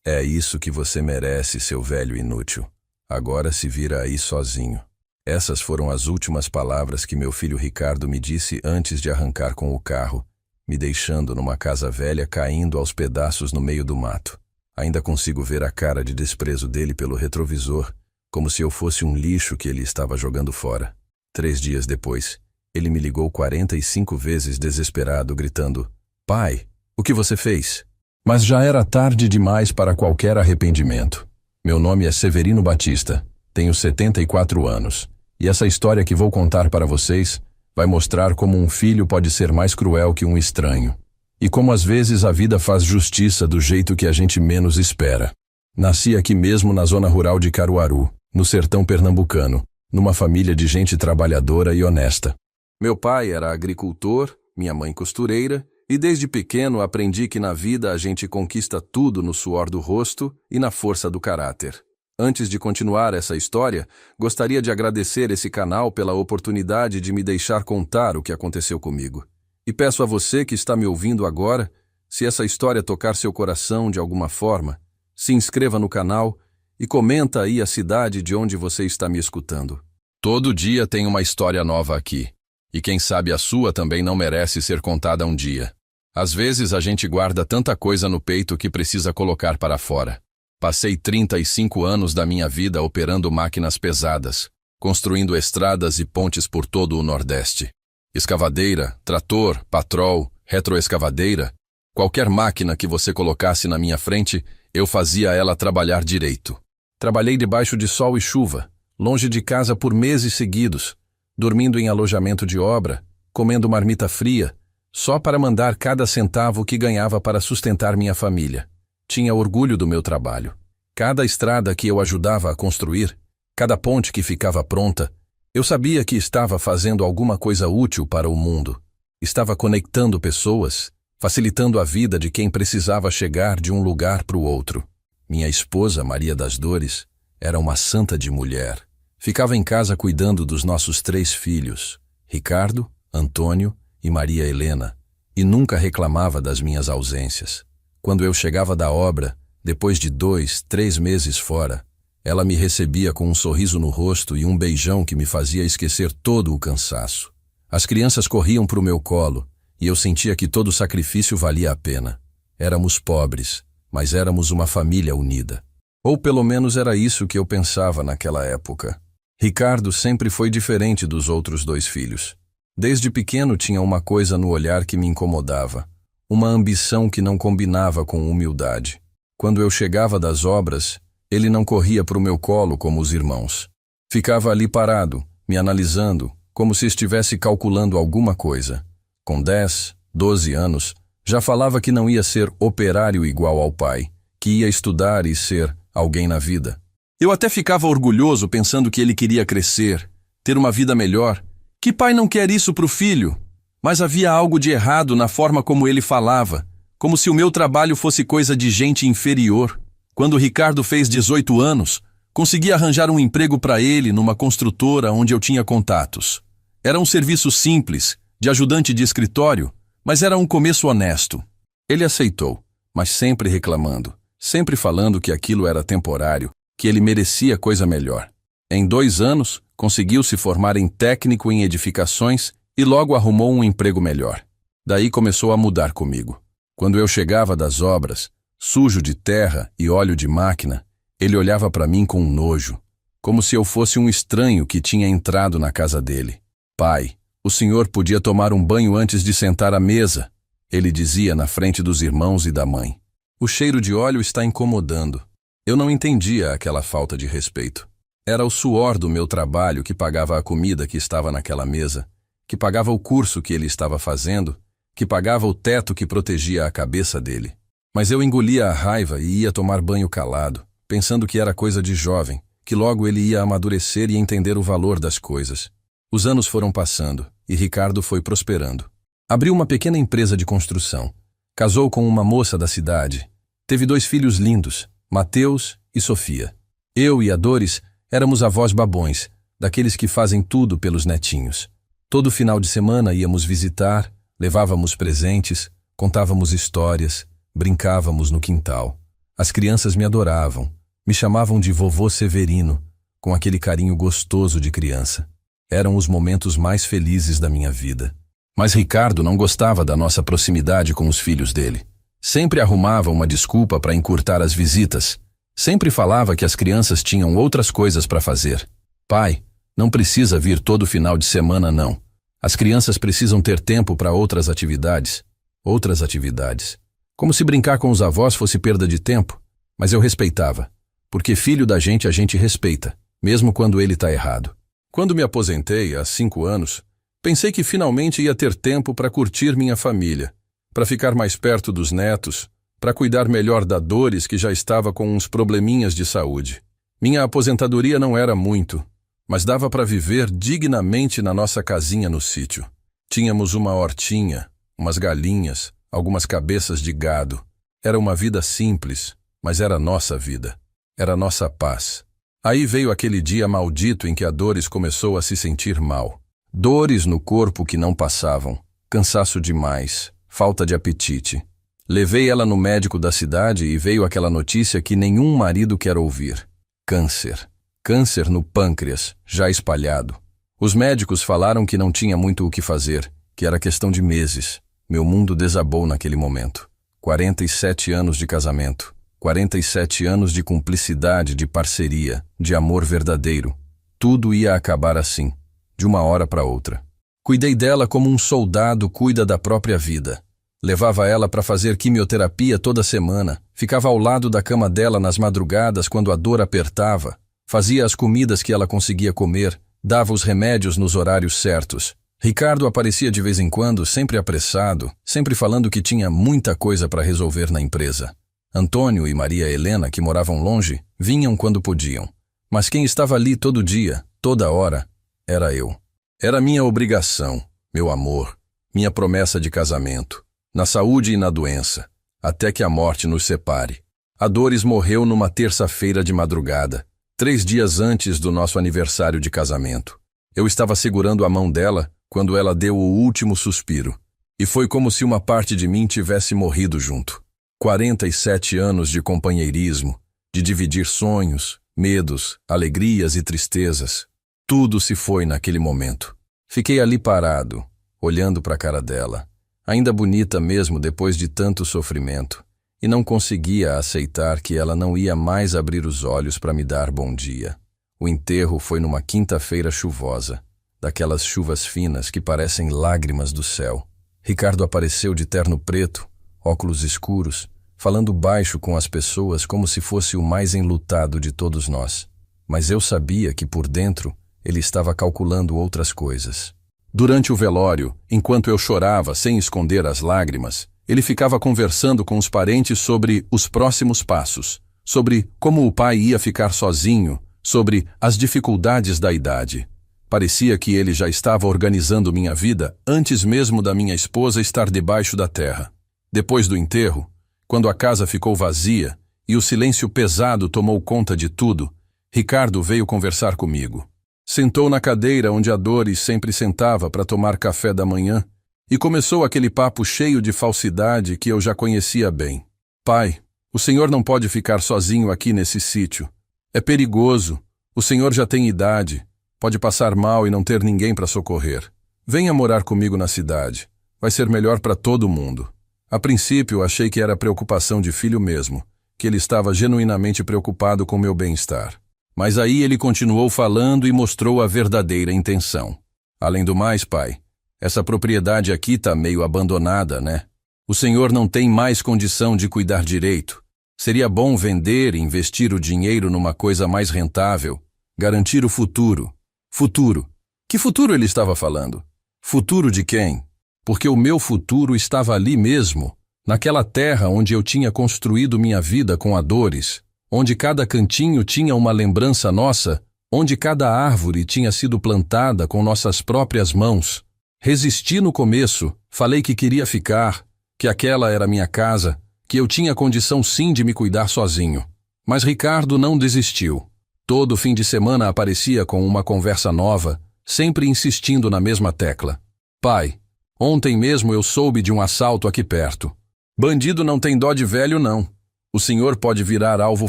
É isso que você merece, seu velho inútil. Agora se vira aí sozinho. Essas foram as últimas palavras que meu filho Ricardo me disse antes de arrancar com o carro, me deixando numa casa velha caindo aos pedaços no meio do mato. Ainda consigo ver a cara de desprezo dele pelo retrovisor, como se eu fosse um lixo que ele estava jogando fora. 3 dias depois, ele me ligou 45 vezes desesperado, gritando: "Pai, o que você fez?" Mas já era tarde demais para qualquer arrependimento. Meu nome é Severino Batista, tenho 74 anos, e essa história que vou contar para vocês vai mostrar como um filho pode ser mais cruel que um estranho, e como às vezes a vida faz justiça do jeito que a gente menos espera. Nasci aqui mesmo na zona rural de Caruaru, no sertão pernambucano, numa família de gente trabalhadora e honesta. Meu pai era agricultor, minha mãe costureira, e desde pequeno aprendi que na vida a gente conquista tudo no suor do rosto e na força do caráter. Antes de continuar essa história, gostaria de agradecer esse canal pela oportunidade de me deixar contar o que aconteceu comigo. E peço a você que está me ouvindo agora, se essa história tocar seu coração de alguma forma, se inscreva no canal e comenta aí a cidade de onde você está me escutando. Todo dia tem uma história nova aqui. E quem sabe a sua também não merece ser contada um dia. Às vezes a gente guarda tanta coisa no peito que precisa colocar para fora. Passei 35 anos da minha vida operando máquinas pesadas, construindo estradas e pontes por todo o Nordeste. Escavadeira, trator, patrol, retroescavadeira, qualquer máquina que você colocasse na minha frente, eu fazia ela trabalhar direito. Trabalhei debaixo de sol e chuva, longe de casa por meses seguidos, dormindo em alojamento de obra, comendo marmita fria, só para mandar cada centavo que ganhava para sustentar minha família. Tinha orgulho do meu trabalho. Cada estrada que eu ajudava a construir, cada ponte que ficava pronta, eu sabia que estava fazendo alguma coisa útil para o mundo. Estava conectando pessoas, facilitando a vida de quem precisava chegar de um lugar para o outro. Minha esposa, Maria das Dores, era uma santa de mulher. Ficava em casa cuidando dos nossos 3 filhos, Ricardo, Antônio e Maria Helena, e nunca reclamava das minhas ausências. Quando eu chegava da obra, depois de 2, 3 meses fora, ela me recebia com um sorriso no rosto e um beijão que me fazia esquecer todo o cansaço. As crianças corriam para o meu colo, e eu sentia que todo sacrifício valia a pena. Éramos pobres, mas éramos uma família unida. Ou pelo menos era isso que eu pensava naquela época. Ricardo sempre foi diferente dos outros 2 filhos. Desde pequeno tinha uma coisa no olhar que me incomodava, uma ambição que não combinava com humildade. Quando eu chegava das obras, ele não corria para o meu colo como os irmãos. Ficava ali parado, me analisando, como se estivesse calculando alguma coisa. Com 10, 12 anos, já falava que não ia ser operário igual ao pai, que ia estudar e ser alguém na vida. Eu até ficava orgulhoso pensando que ele queria crescer, ter uma vida melhor. Que pai não quer isso para o filho? Mas havia algo de errado na forma como ele falava, como se o meu trabalho fosse coisa de gente inferior. Quando Ricardo fez 18 anos, consegui arranjar um emprego para ele numa construtora onde eu tinha contatos. Era um serviço simples, de ajudante de escritório, mas era um começo honesto. Ele aceitou, mas sempre reclamando, sempre falando que aquilo era temporário, que ele merecia coisa melhor. Em 2 anos, conseguiu se formar em técnico em edificações e logo arrumou um emprego melhor. Daí começou a mudar comigo. Quando eu chegava das obras, sujo de terra e óleo de máquina, ele olhava para mim com nojo, como se eu fosse um estranho que tinha entrado na casa dele. "Pai, o senhor podia tomar um banho antes de sentar à mesa", ele dizia na frente dos irmãos e da mãe. "O cheiro de óleo está incomodando." Eu não entendia aquela falta de respeito. Era o suor do meu trabalho que pagava a comida que estava naquela mesa, que pagava o curso que ele estava fazendo, que pagava o teto que protegia a cabeça dele. Mas eu engolia a raiva e ia tomar banho calado, pensando que era coisa de jovem, que logo ele ia amadurecer e entender o valor das coisas. Os anos foram passando e Ricardo foi prosperando. Abriu uma pequena empresa de construção, casou com uma moça da cidade, teve 2 filhos lindos, Mateus e Sofia. Eu e a Doris éramos avós babões, daqueles que fazem tudo pelos netinhos. Todo final de semana íamos visitar, levávamos presentes, contávamos histórias, brincávamos no quintal. As crianças me adoravam, me chamavam de vovô Severino, com aquele carinho gostoso de criança. Eram os momentos mais felizes da minha vida. Mas Ricardo não gostava da nossa proximidade com os filhos dele. Sempre arrumava uma desculpa para encurtar as visitas. Sempre falava que as crianças tinham outras coisas para fazer. Pai, não precisa vir todo final de semana, não. As crianças precisam ter tempo para outras atividades. Outras atividades. Como se brincar com os avós fosse perda de tempo. Mas eu respeitava. Porque filho da gente a gente respeita, mesmo quando ele está errado. Quando me aposentei, há 5 anos, pensei que finalmente ia ter tempo para curtir minha família, para ficar mais perto dos netos, para cuidar melhor da Doris, que já estava com uns probleminhas de saúde. Minha aposentadoria não era muito, mas dava para viver dignamente na nossa casinha no sítio. Tínhamos uma hortinha, umas galinhas, algumas cabeças de gado. Era uma vida simples, mas era nossa vida. Era nossa paz. Aí veio aquele dia maldito em que a Doris começou a se sentir mal. Dores no corpo que não passavam, cansaço demais, falta de apetite. Levei ela no médico da cidade e veio aquela notícia que nenhum marido quer ouvir. Câncer. Câncer no pâncreas, já espalhado. Os médicos falaram que não tinha muito o que fazer, que era questão de meses. Meu mundo desabou naquele momento. 47 anos de casamento. 47 anos de cumplicidade, de parceria, de amor verdadeiro. Tudo ia acabar assim, de uma hora para outra. Cuidei dela como um soldado cuida da própria vida. Levava ela para fazer quimioterapia toda semana, ficava ao lado da cama dela nas madrugadas quando a dor apertava, fazia as comidas que ela conseguia comer, dava os remédios nos horários certos. Ricardo aparecia de vez em quando, sempre apressado, sempre falando que tinha muita coisa para resolver na empresa. Antônio e Maria Helena, que moravam longe, vinham quando podiam. Mas quem estava ali todo dia, toda hora, era eu. Era minha obrigação, meu amor, minha promessa de casamento, na saúde e na doença, até que a morte nos separe. A Doris morreu numa terça-feira de madrugada, 3 dias antes do nosso aniversário de casamento. Eu estava segurando a mão dela quando ela deu o último suspiro, e foi como se uma parte de mim tivesse morrido junto. 47 anos de companheirismo, de dividir sonhos, medos, alegrias e tristezas. Tudo se foi naquele momento. Fiquei ali parado, olhando para a cara dela, ainda bonita mesmo depois de tanto sofrimento, e não conseguia aceitar que ela não ia mais abrir os olhos para me dar bom dia. O enterro foi numa quinta-feira chuvosa, daquelas chuvas finas que parecem lágrimas do céu. Ricardo apareceu de terno preto, óculos escuros, falando baixo com as pessoas como se fosse o mais enlutado de todos nós. Mas eu sabia que por dentro ele estava calculando outras coisas. Durante o velório, enquanto eu chorava sem esconder as lágrimas, ele ficava conversando com os parentes sobre os próximos passos, sobre como o pai ia ficar sozinho, sobre as dificuldades da idade. Parecia que ele já estava organizando minha vida antes mesmo da minha esposa estar debaixo da terra. Depois do enterro, quando a casa ficou vazia e o silêncio pesado tomou conta de tudo, Ricardo veio conversar comigo. Sentou na cadeira onde a Doris sempre sentava para tomar café da manhã e começou aquele papo cheio de falsidade que eu já conhecia bem. Pai, o senhor não pode ficar sozinho aqui nesse sítio. É perigoso, o senhor já tem idade, pode passar mal e não ter ninguém para socorrer. Venha morar comigo na cidade, vai ser melhor para todo mundo. A princípio, achei que era preocupação de filho mesmo, que ele estava genuinamente preocupado com meu bem-estar. Mas aí ele continuou falando e mostrou a verdadeira intenção. Além do mais, pai, essa propriedade aqui tá meio abandonada, né? O senhor não tem mais condição de cuidar direito. Seria bom vender e investir o dinheiro numa coisa mais rentável, garantir o futuro. Futuro? Que futuro ele estava falando? Futuro de quem? Porque o meu futuro estava ali mesmo, naquela terra onde eu tinha construído minha vida com a Doris, onde cada cantinho tinha uma lembrança nossa, onde cada árvore tinha sido plantada com nossas próprias mãos. Resisti no começo, falei que queria ficar, que aquela era minha casa, que eu tinha condição sim de me cuidar sozinho. Mas Ricardo não desistiu. Todo fim de semana aparecia com uma conversa nova, sempre insistindo na mesma tecla. Pai, ontem mesmo eu soube de um assalto aqui perto. Bandido não tem dó de velho, não. O senhor pode virar alvo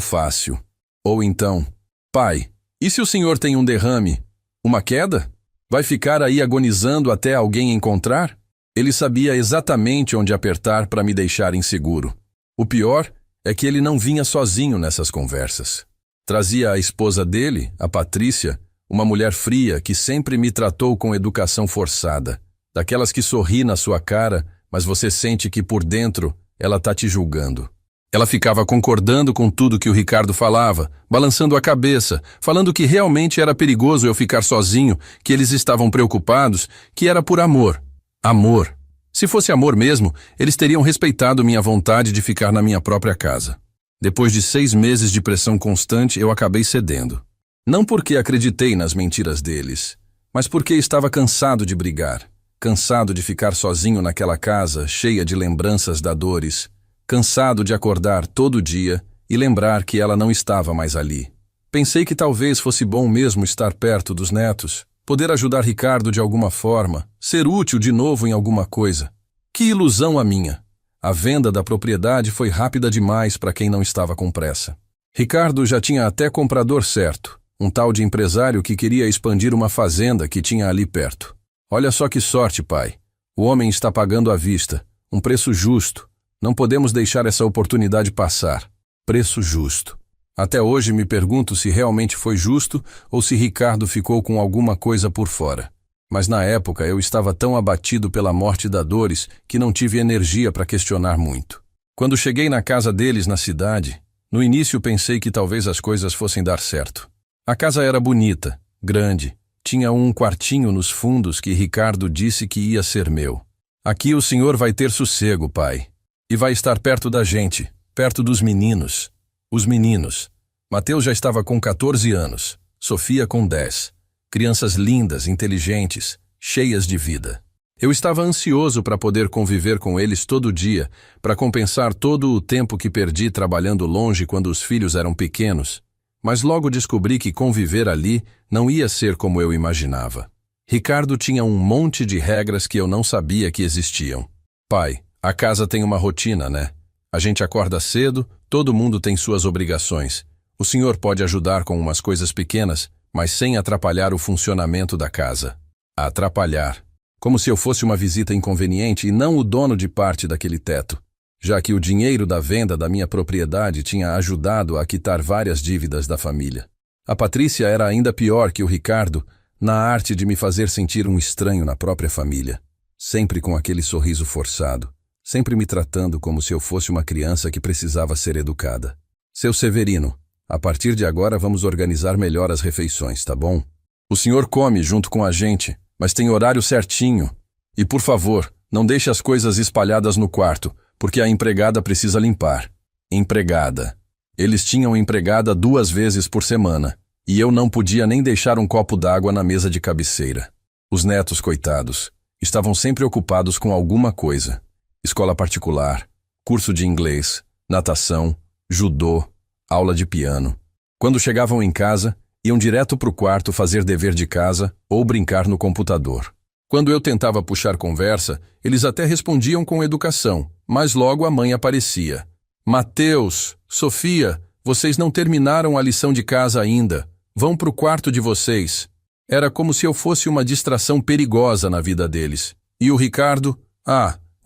fácil. Ou então, pai, e se o senhor tem um derrame? Uma queda? Vai ficar aí agonizando até alguém encontrar? Ele sabia exatamente onde apertar para me deixar inseguro. O pior é que ele não vinha sozinho nessas conversas. Trazia a esposa dele, a Patrícia, uma mulher fria que sempre me tratou com educação forçada, daquelas que sorri na sua cara, mas você sente que por dentro ela tá te julgando. Ela ficava concordando com tudo que o Ricardo falava, balançando a cabeça, falando que realmente era perigoso eu ficar sozinho, que eles estavam preocupados, que era por amor. Amor. Se fosse amor mesmo, eles teriam respeitado minha vontade de ficar na minha própria casa. Depois de 6 meses de pressão constante, eu acabei cedendo. Não porque acreditei nas mentiras deles, mas porque estava cansado de brigar, cansado de ficar sozinho naquela casa cheia de lembranças da Doris, cansado de acordar todo dia e lembrar que ela não estava mais ali. Pensei que talvez fosse bom mesmo estar perto dos netos, poder ajudar Ricardo de alguma forma, ser útil de novo em alguma coisa. Que ilusão a minha! A venda da propriedade foi rápida demais para quem não estava com pressa. Ricardo já tinha até comprador certo, um tal de empresário que queria expandir uma fazenda que tinha ali perto. Olha só que sorte, pai. O homem está pagando à vista, um preço justo. Não podemos deixar essa oportunidade passar. Preço justo. Até hoje me pergunto se realmente foi justo ou se Ricardo ficou com alguma coisa por fora. Mas na época eu estava tão abatido pela morte da Doris que não tive energia para questionar muito. Quando cheguei na casa deles na cidade, no início pensei que talvez as coisas fossem dar certo. A casa era bonita, grande, tinha um quartinho nos fundos que Ricardo disse que ia ser meu. Aqui o senhor vai ter sossego, pai. E vai estar perto da gente, perto dos meninos. Os meninos. Mateus já estava com 14 anos, Sofia com 10. Crianças lindas, inteligentes, cheias de vida. Eu estava ansioso para poder conviver com eles todo dia, para compensar todo o tempo que perdi trabalhando longe quando os filhos eram pequenos. Mas logo descobri que conviver ali não ia ser como eu imaginava. Ricardo tinha um monte de regras que eu não sabia que existiam. Pai, a casa tem uma rotina, né? A gente acorda cedo, todo mundo tem suas obrigações. O senhor pode ajudar com umas coisas pequenas, mas sem atrapalhar o funcionamento da casa. Atrapalhar. Como se eu fosse uma visita inconveniente e não o dono de parte daquele teto, já que o dinheiro da venda da minha propriedade tinha ajudado a quitar várias dívidas da família. A Patrícia era ainda pior que o Ricardo na arte de me fazer sentir um estranho na própria família, sempre com aquele sorriso forçado. Sempre me tratando como se eu fosse uma criança que precisava ser educada. Seu Severino, a partir de agora vamos organizar melhor as refeições, tá bom? O senhor come junto com a gente, mas tem horário certinho. E por favor, não deixe as coisas espalhadas no quarto, porque a empregada precisa limpar. Empregada. Eles tinham empregada 2 vezes por semana, e eu não podia nem deixar um copo d'água na mesa de cabeceira. Os netos, coitados, estavam sempre ocupados com alguma coisa. Escola particular, curso de inglês, natação, judô, aula de piano. Quando chegavam em casa, iam direto para o quarto fazer dever de casa ou brincar no computador. Quando eu tentava puxar conversa, eles até respondiam com educação, mas logo a mãe aparecia. Mateus, Sofia, vocês não terminaram a lição de casa ainda. Vão para o quarto de vocês. Era como se eu fosse uma distração perigosa na vida deles. E o Ricardo?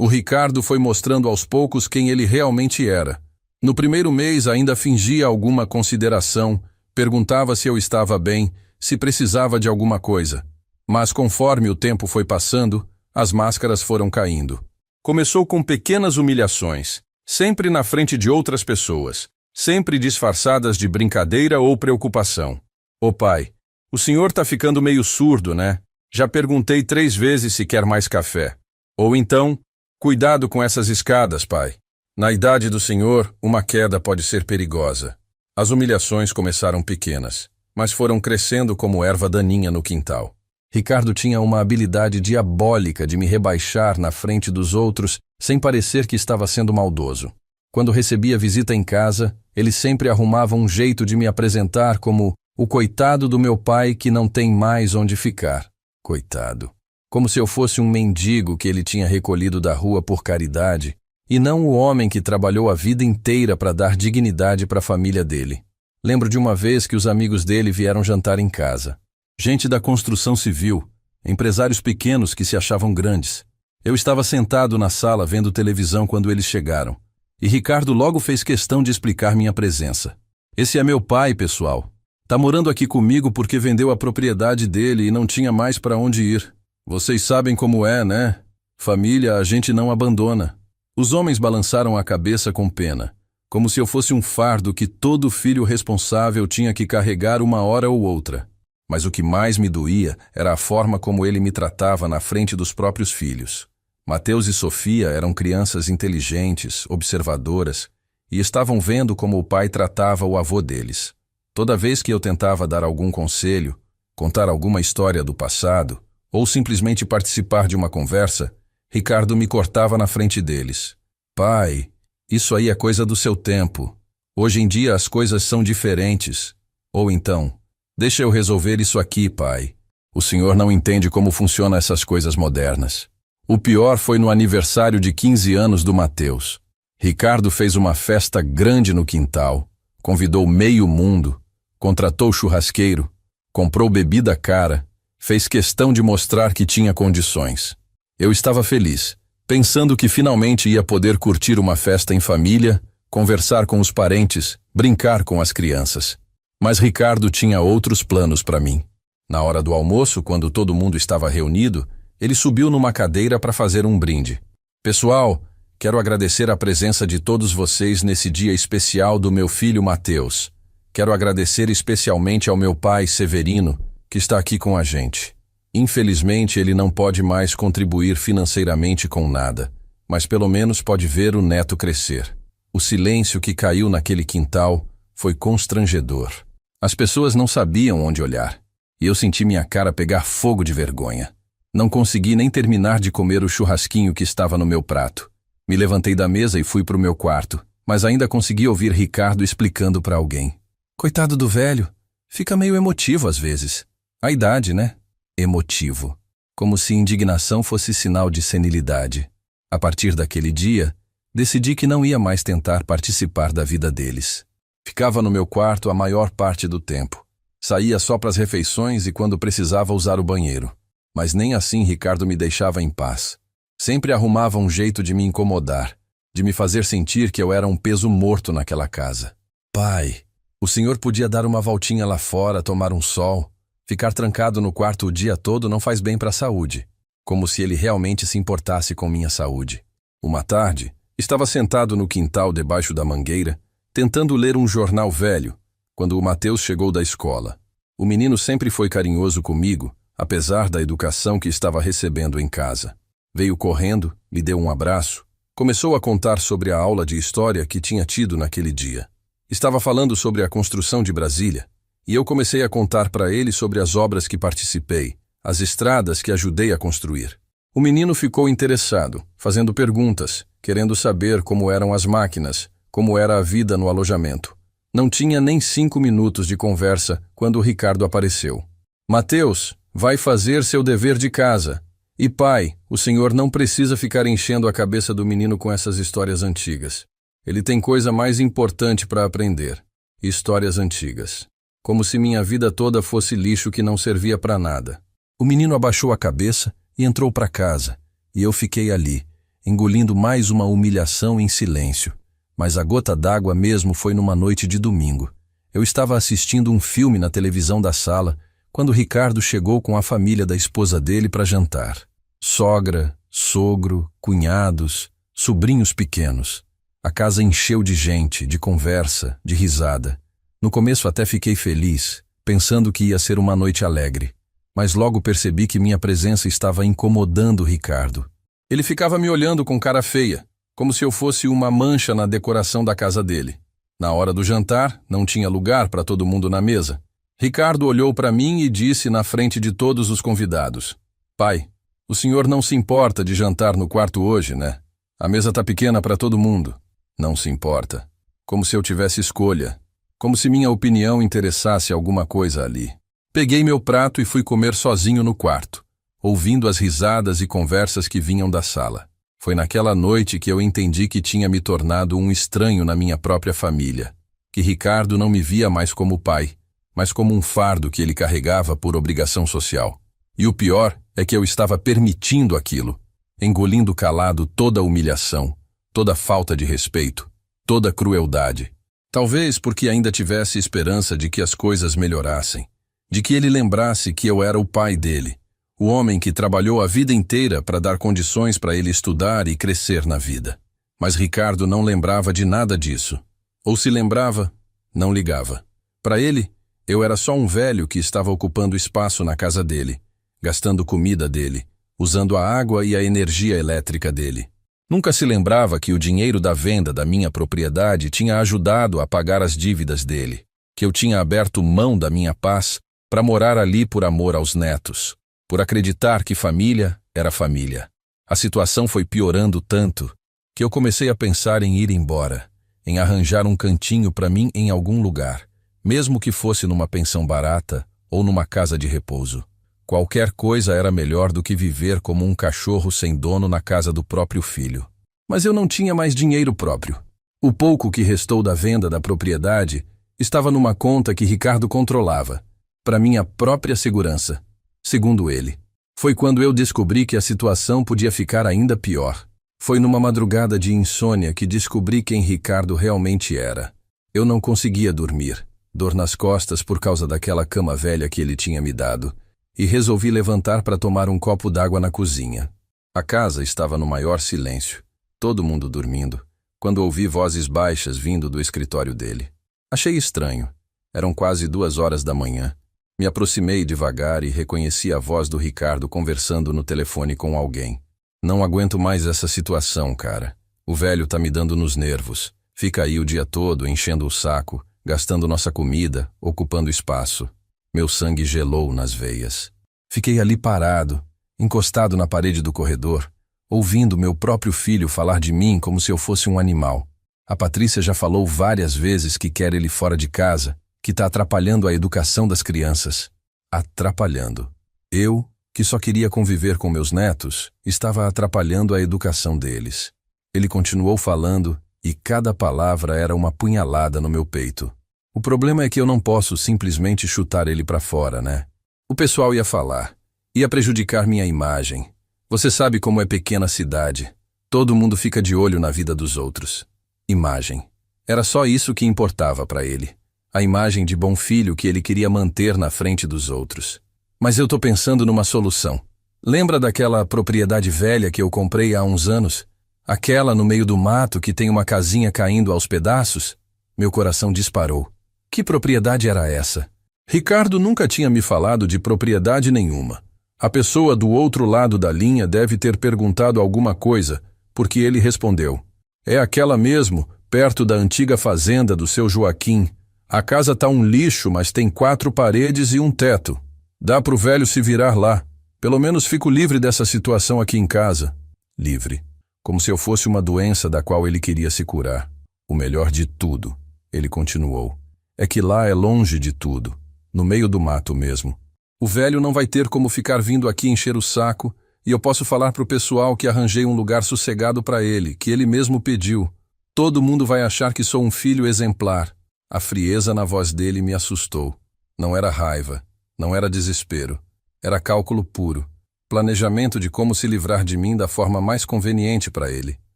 O Ricardo foi mostrando aos poucos quem ele realmente era. No primeiro mês ainda fingia alguma consideração, perguntava se eu estava bem, se precisava de alguma coisa. Mas conforme o tempo foi passando, as máscaras foram caindo. Começou com pequenas humilhações, sempre na frente de outras pessoas, sempre disfarçadas de brincadeira ou preocupação. Ô pai, o senhor tá ficando meio surdo, né? Já perguntei 3 vezes se quer mais café. Ou então, cuidado com essas escadas, pai. Na idade do senhor, uma queda pode ser perigosa. As humilhações começaram pequenas, mas foram crescendo como erva daninha no quintal. Ricardo tinha uma habilidade diabólica de me rebaixar na frente dos outros sem parecer que estava sendo maldoso. Quando recebia visita em casa, ele sempre arrumava um jeito de me apresentar como o coitado do meu pai que não tem mais onde ficar. Coitado. Como se eu fosse um mendigo que ele tinha recolhido da rua por caridade, e não o homem que trabalhou a vida inteira para dar dignidade para a família dele. Lembro de uma vez que os amigos dele vieram jantar em casa. Gente da construção civil, empresários pequenos que se achavam grandes. Eu estava sentado na sala vendo televisão quando eles chegaram, e Ricardo logo fez questão de explicar minha presença. Esse é meu pai, pessoal. Tá morando aqui comigo porque vendeu a propriedade dele e não tinha mais para onde ir. Vocês sabem como é, né? Família a gente não abandona. Os homens balançaram a cabeça com pena, como se eu fosse um fardo que todo filho responsável tinha que carregar uma hora ou outra. Mas o que mais me doía era a forma como ele me tratava na frente dos próprios filhos. Mateus e Sofia eram crianças inteligentes, observadoras, e estavam vendo como o pai tratava o avô deles. Toda vez que eu tentava dar algum conselho, contar alguma história do passado, ou simplesmente participar de uma conversa, Ricardo me cortava na frente deles. Pai, isso aí é coisa do seu tempo. Hoje em dia as coisas são diferentes. Ou então, deixa eu resolver isso aqui, pai. O senhor não entende como funcionam essas coisas modernas. O pior foi no aniversário de 15 anos do Mateus. Ricardo fez uma festa grande no quintal, convidou meio mundo, contratou churrasqueiro, comprou bebida cara, fez questão de mostrar que tinha condições. Eu estava feliz, pensando que finalmente ia poder curtir uma festa em família, conversar com os parentes, brincar com as crianças. Mas Ricardo tinha outros planos para mim. Na hora do almoço, quando todo mundo estava reunido, ele subiu numa cadeira para fazer um brinde. Pessoal, quero agradecer a presença de todos vocês nesse dia especial do meu filho Mateus. Quero agradecer especialmente ao meu pai Severino, que está aqui com a gente. Infelizmente, ele não pode mais contribuir financeiramente com nada, mas pelo menos pode ver o neto crescer. O silêncio que caiu naquele quintal foi constrangedor. As pessoas não sabiam onde olhar, e eu senti minha cara pegar fogo de vergonha. Não consegui nem terminar de comer o churrasquinho que estava no meu prato. Me levantei da mesa e fui para o meu quarto, mas ainda consegui ouvir Ricardo explicando para alguém. Coitado do velho, fica meio emotivo às vezes. A idade, né? Emotivo. Como se indignação fosse sinal de senilidade. A partir daquele dia, decidi que não ia mais tentar participar da vida deles. Ficava no meu quarto a maior parte do tempo. Saía só para as refeições e quando precisava usar o banheiro. Mas nem assim Ricardo me deixava em paz. Sempre arrumava um jeito de me incomodar, de me fazer sentir que eu era um peso morto naquela casa. Pai, o senhor podia dar uma voltinha lá fora, tomar um sol. Ficar trancado no quarto o dia todo não faz bem para a saúde. Como se ele realmente se importasse com minha saúde. Uma tarde, estava sentado no quintal debaixo da mangueira, tentando ler um jornal velho, quando o Mateus chegou da escola. O menino sempre foi carinhoso comigo, apesar da educação que estava recebendo em casa. Veio correndo, me deu um abraço, começou a contar sobre a aula de história que tinha tido naquele dia. Estava falando sobre a construção de Brasília, e eu comecei a contar para ele sobre as obras que participei, as estradas que ajudei a construir. O menino ficou interessado, fazendo perguntas, querendo saber como eram as máquinas, como era a vida no alojamento. Não tinha nem 5 minutos de conversa quando o Ricardo apareceu. Mateus, vai fazer seu dever de casa. E pai, o senhor não precisa ficar enchendo a cabeça do menino com essas histórias antigas. Ele tem coisa mais importante para aprender. Histórias antigas. Como se minha vida toda fosse lixo que não servia para nada. O menino abaixou a cabeça e entrou para casa, e eu fiquei ali, engolindo mais uma humilhação em silêncio. Mas a gota d'água mesmo foi numa noite de domingo. Eu estava assistindo um filme na televisão da sala, quando Ricardo chegou com a família da esposa dele para jantar. Sogra, sogro, cunhados, sobrinhos pequenos. A casa encheu de gente, de conversa, de risada. No começo até fiquei feliz, pensando que ia ser uma noite alegre, mas logo percebi que minha presença estava incomodando Ricardo. Ele ficava me olhando com cara feia, como se eu fosse uma mancha na decoração da casa dele. Na hora do jantar, não tinha lugar para todo mundo na mesa. Ricardo olhou para mim e disse na frente de todos os convidados: Pai, o senhor não se importa de jantar no quarto hoje, né? A mesa tá pequena para todo mundo. Não se importa. Como se eu tivesse escolha. Como se minha opinião interessasse alguma coisa ali. Peguei meu prato e fui comer sozinho no quarto, ouvindo as risadas e conversas que vinham da sala. Foi naquela noite que eu entendi que tinha me tornado um estranho na minha própria família, que Ricardo não me via mais como pai, mas como um fardo que ele carregava por obrigação social. E o pior é que eu estava permitindo aquilo, engolindo calado toda a humilhação, toda a falta de respeito, toda a crueldade. Talvez porque ainda tivesse esperança de que as coisas melhorassem, de que ele lembrasse que eu era o pai dele, o homem que trabalhou a vida inteira para dar condições para ele estudar e crescer na vida. Mas Ricardo não lembrava de nada disso. Ou se lembrava, não ligava. Para ele, eu era só um velho que estava ocupando espaço na casa dele, gastando comida dele, usando a água e a energia elétrica dele. Nunca se lembrava que o dinheiro da venda da minha propriedade tinha ajudado a pagar as dívidas dele, que eu tinha aberto mão da minha paz para morar ali por amor aos netos, por acreditar que família era família. A situação foi piorando tanto que eu comecei a pensar em ir embora, em arranjar um cantinho para mim em algum lugar, mesmo que fosse numa pensão barata ou numa casa de repouso. Qualquer coisa era melhor do que viver como um cachorro sem dono na casa do próprio filho. Mas eu não tinha mais dinheiro próprio. O pouco que restou da venda da propriedade estava numa conta que Ricardo controlava, para minha própria segurança. Segundo ele, foi quando eu descobri que a situação podia ficar ainda pior. Foi numa madrugada de insônia que descobri quem Ricardo realmente era. Eu não conseguia dormir, dor nas costas por causa daquela cama velha que ele tinha me dado, e resolvi levantar para tomar um copo d'água na cozinha. A casa estava no maior silêncio, todo mundo dormindo, quando ouvi vozes baixas vindo do escritório dele. Achei estranho. Eram quase 2 horas da manhã. Me aproximei devagar e reconheci a voz do Ricardo conversando no telefone com alguém. Não aguento mais essa situação, cara. O velho tá me dando nos nervos. Fica aí o dia todo enchendo o saco, gastando nossa comida, ocupando espaço. Meu sangue gelou nas veias. Fiquei ali parado, encostado na parede do corredor, ouvindo meu próprio filho falar de mim como se eu fosse um animal. A Patrícia já falou várias vezes que quer ele fora de casa, que está atrapalhando a educação das crianças. Atrapalhando. Eu, que só queria conviver com meus netos, estava atrapalhando a educação deles. Ele continuou falando e cada palavra era uma punhalada no meu peito. O problema é que eu não posso simplesmente chutar ele para fora, né? O pessoal ia falar, ia prejudicar minha imagem. Você sabe como é pequena a cidade. Todo mundo fica de olho na vida dos outros. Imagem. Era só isso que importava para ele. A imagem de bom filho que ele queria manter na frente dos outros. Mas eu tô pensando numa solução. Lembra daquela propriedade velha que eu comprei há uns anos? Aquela no meio do mato que tem uma casinha caindo aos pedaços? Meu coração disparou. Que propriedade era essa? Ricardo nunca tinha me falado de propriedade nenhuma. A pessoa do outro lado da linha deve ter perguntado alguma coisa, porque ele respondeu. É aquela mesmo, perto da antiga fazenda do seu Joaquim. A casa tá um lixo, mas tem 4 paredes e um teto. Dá pro velho se virar lá. Pelo menos fico livre dessa situação aqui em casa. Livre. Como se eu fosse uma doença da qual ele queria se curar. O melhor de tudo, ele continuou, é que lá é longe de tudo, no meio do mato mesmo. O velho não vai ter como ficar vindo aqui encher o saco e eu posso falar pro pessoal que arranjei um lugar sossegado para ele, que ele mesmo pediu. Todo mundo vai achar que sou um filho exemplar. A frieza na voz dele me assustou. Não era raiva, não era desespero. Era cálculo puro. Planejamento de como se livrar de mim da forma mais conveniente para ele.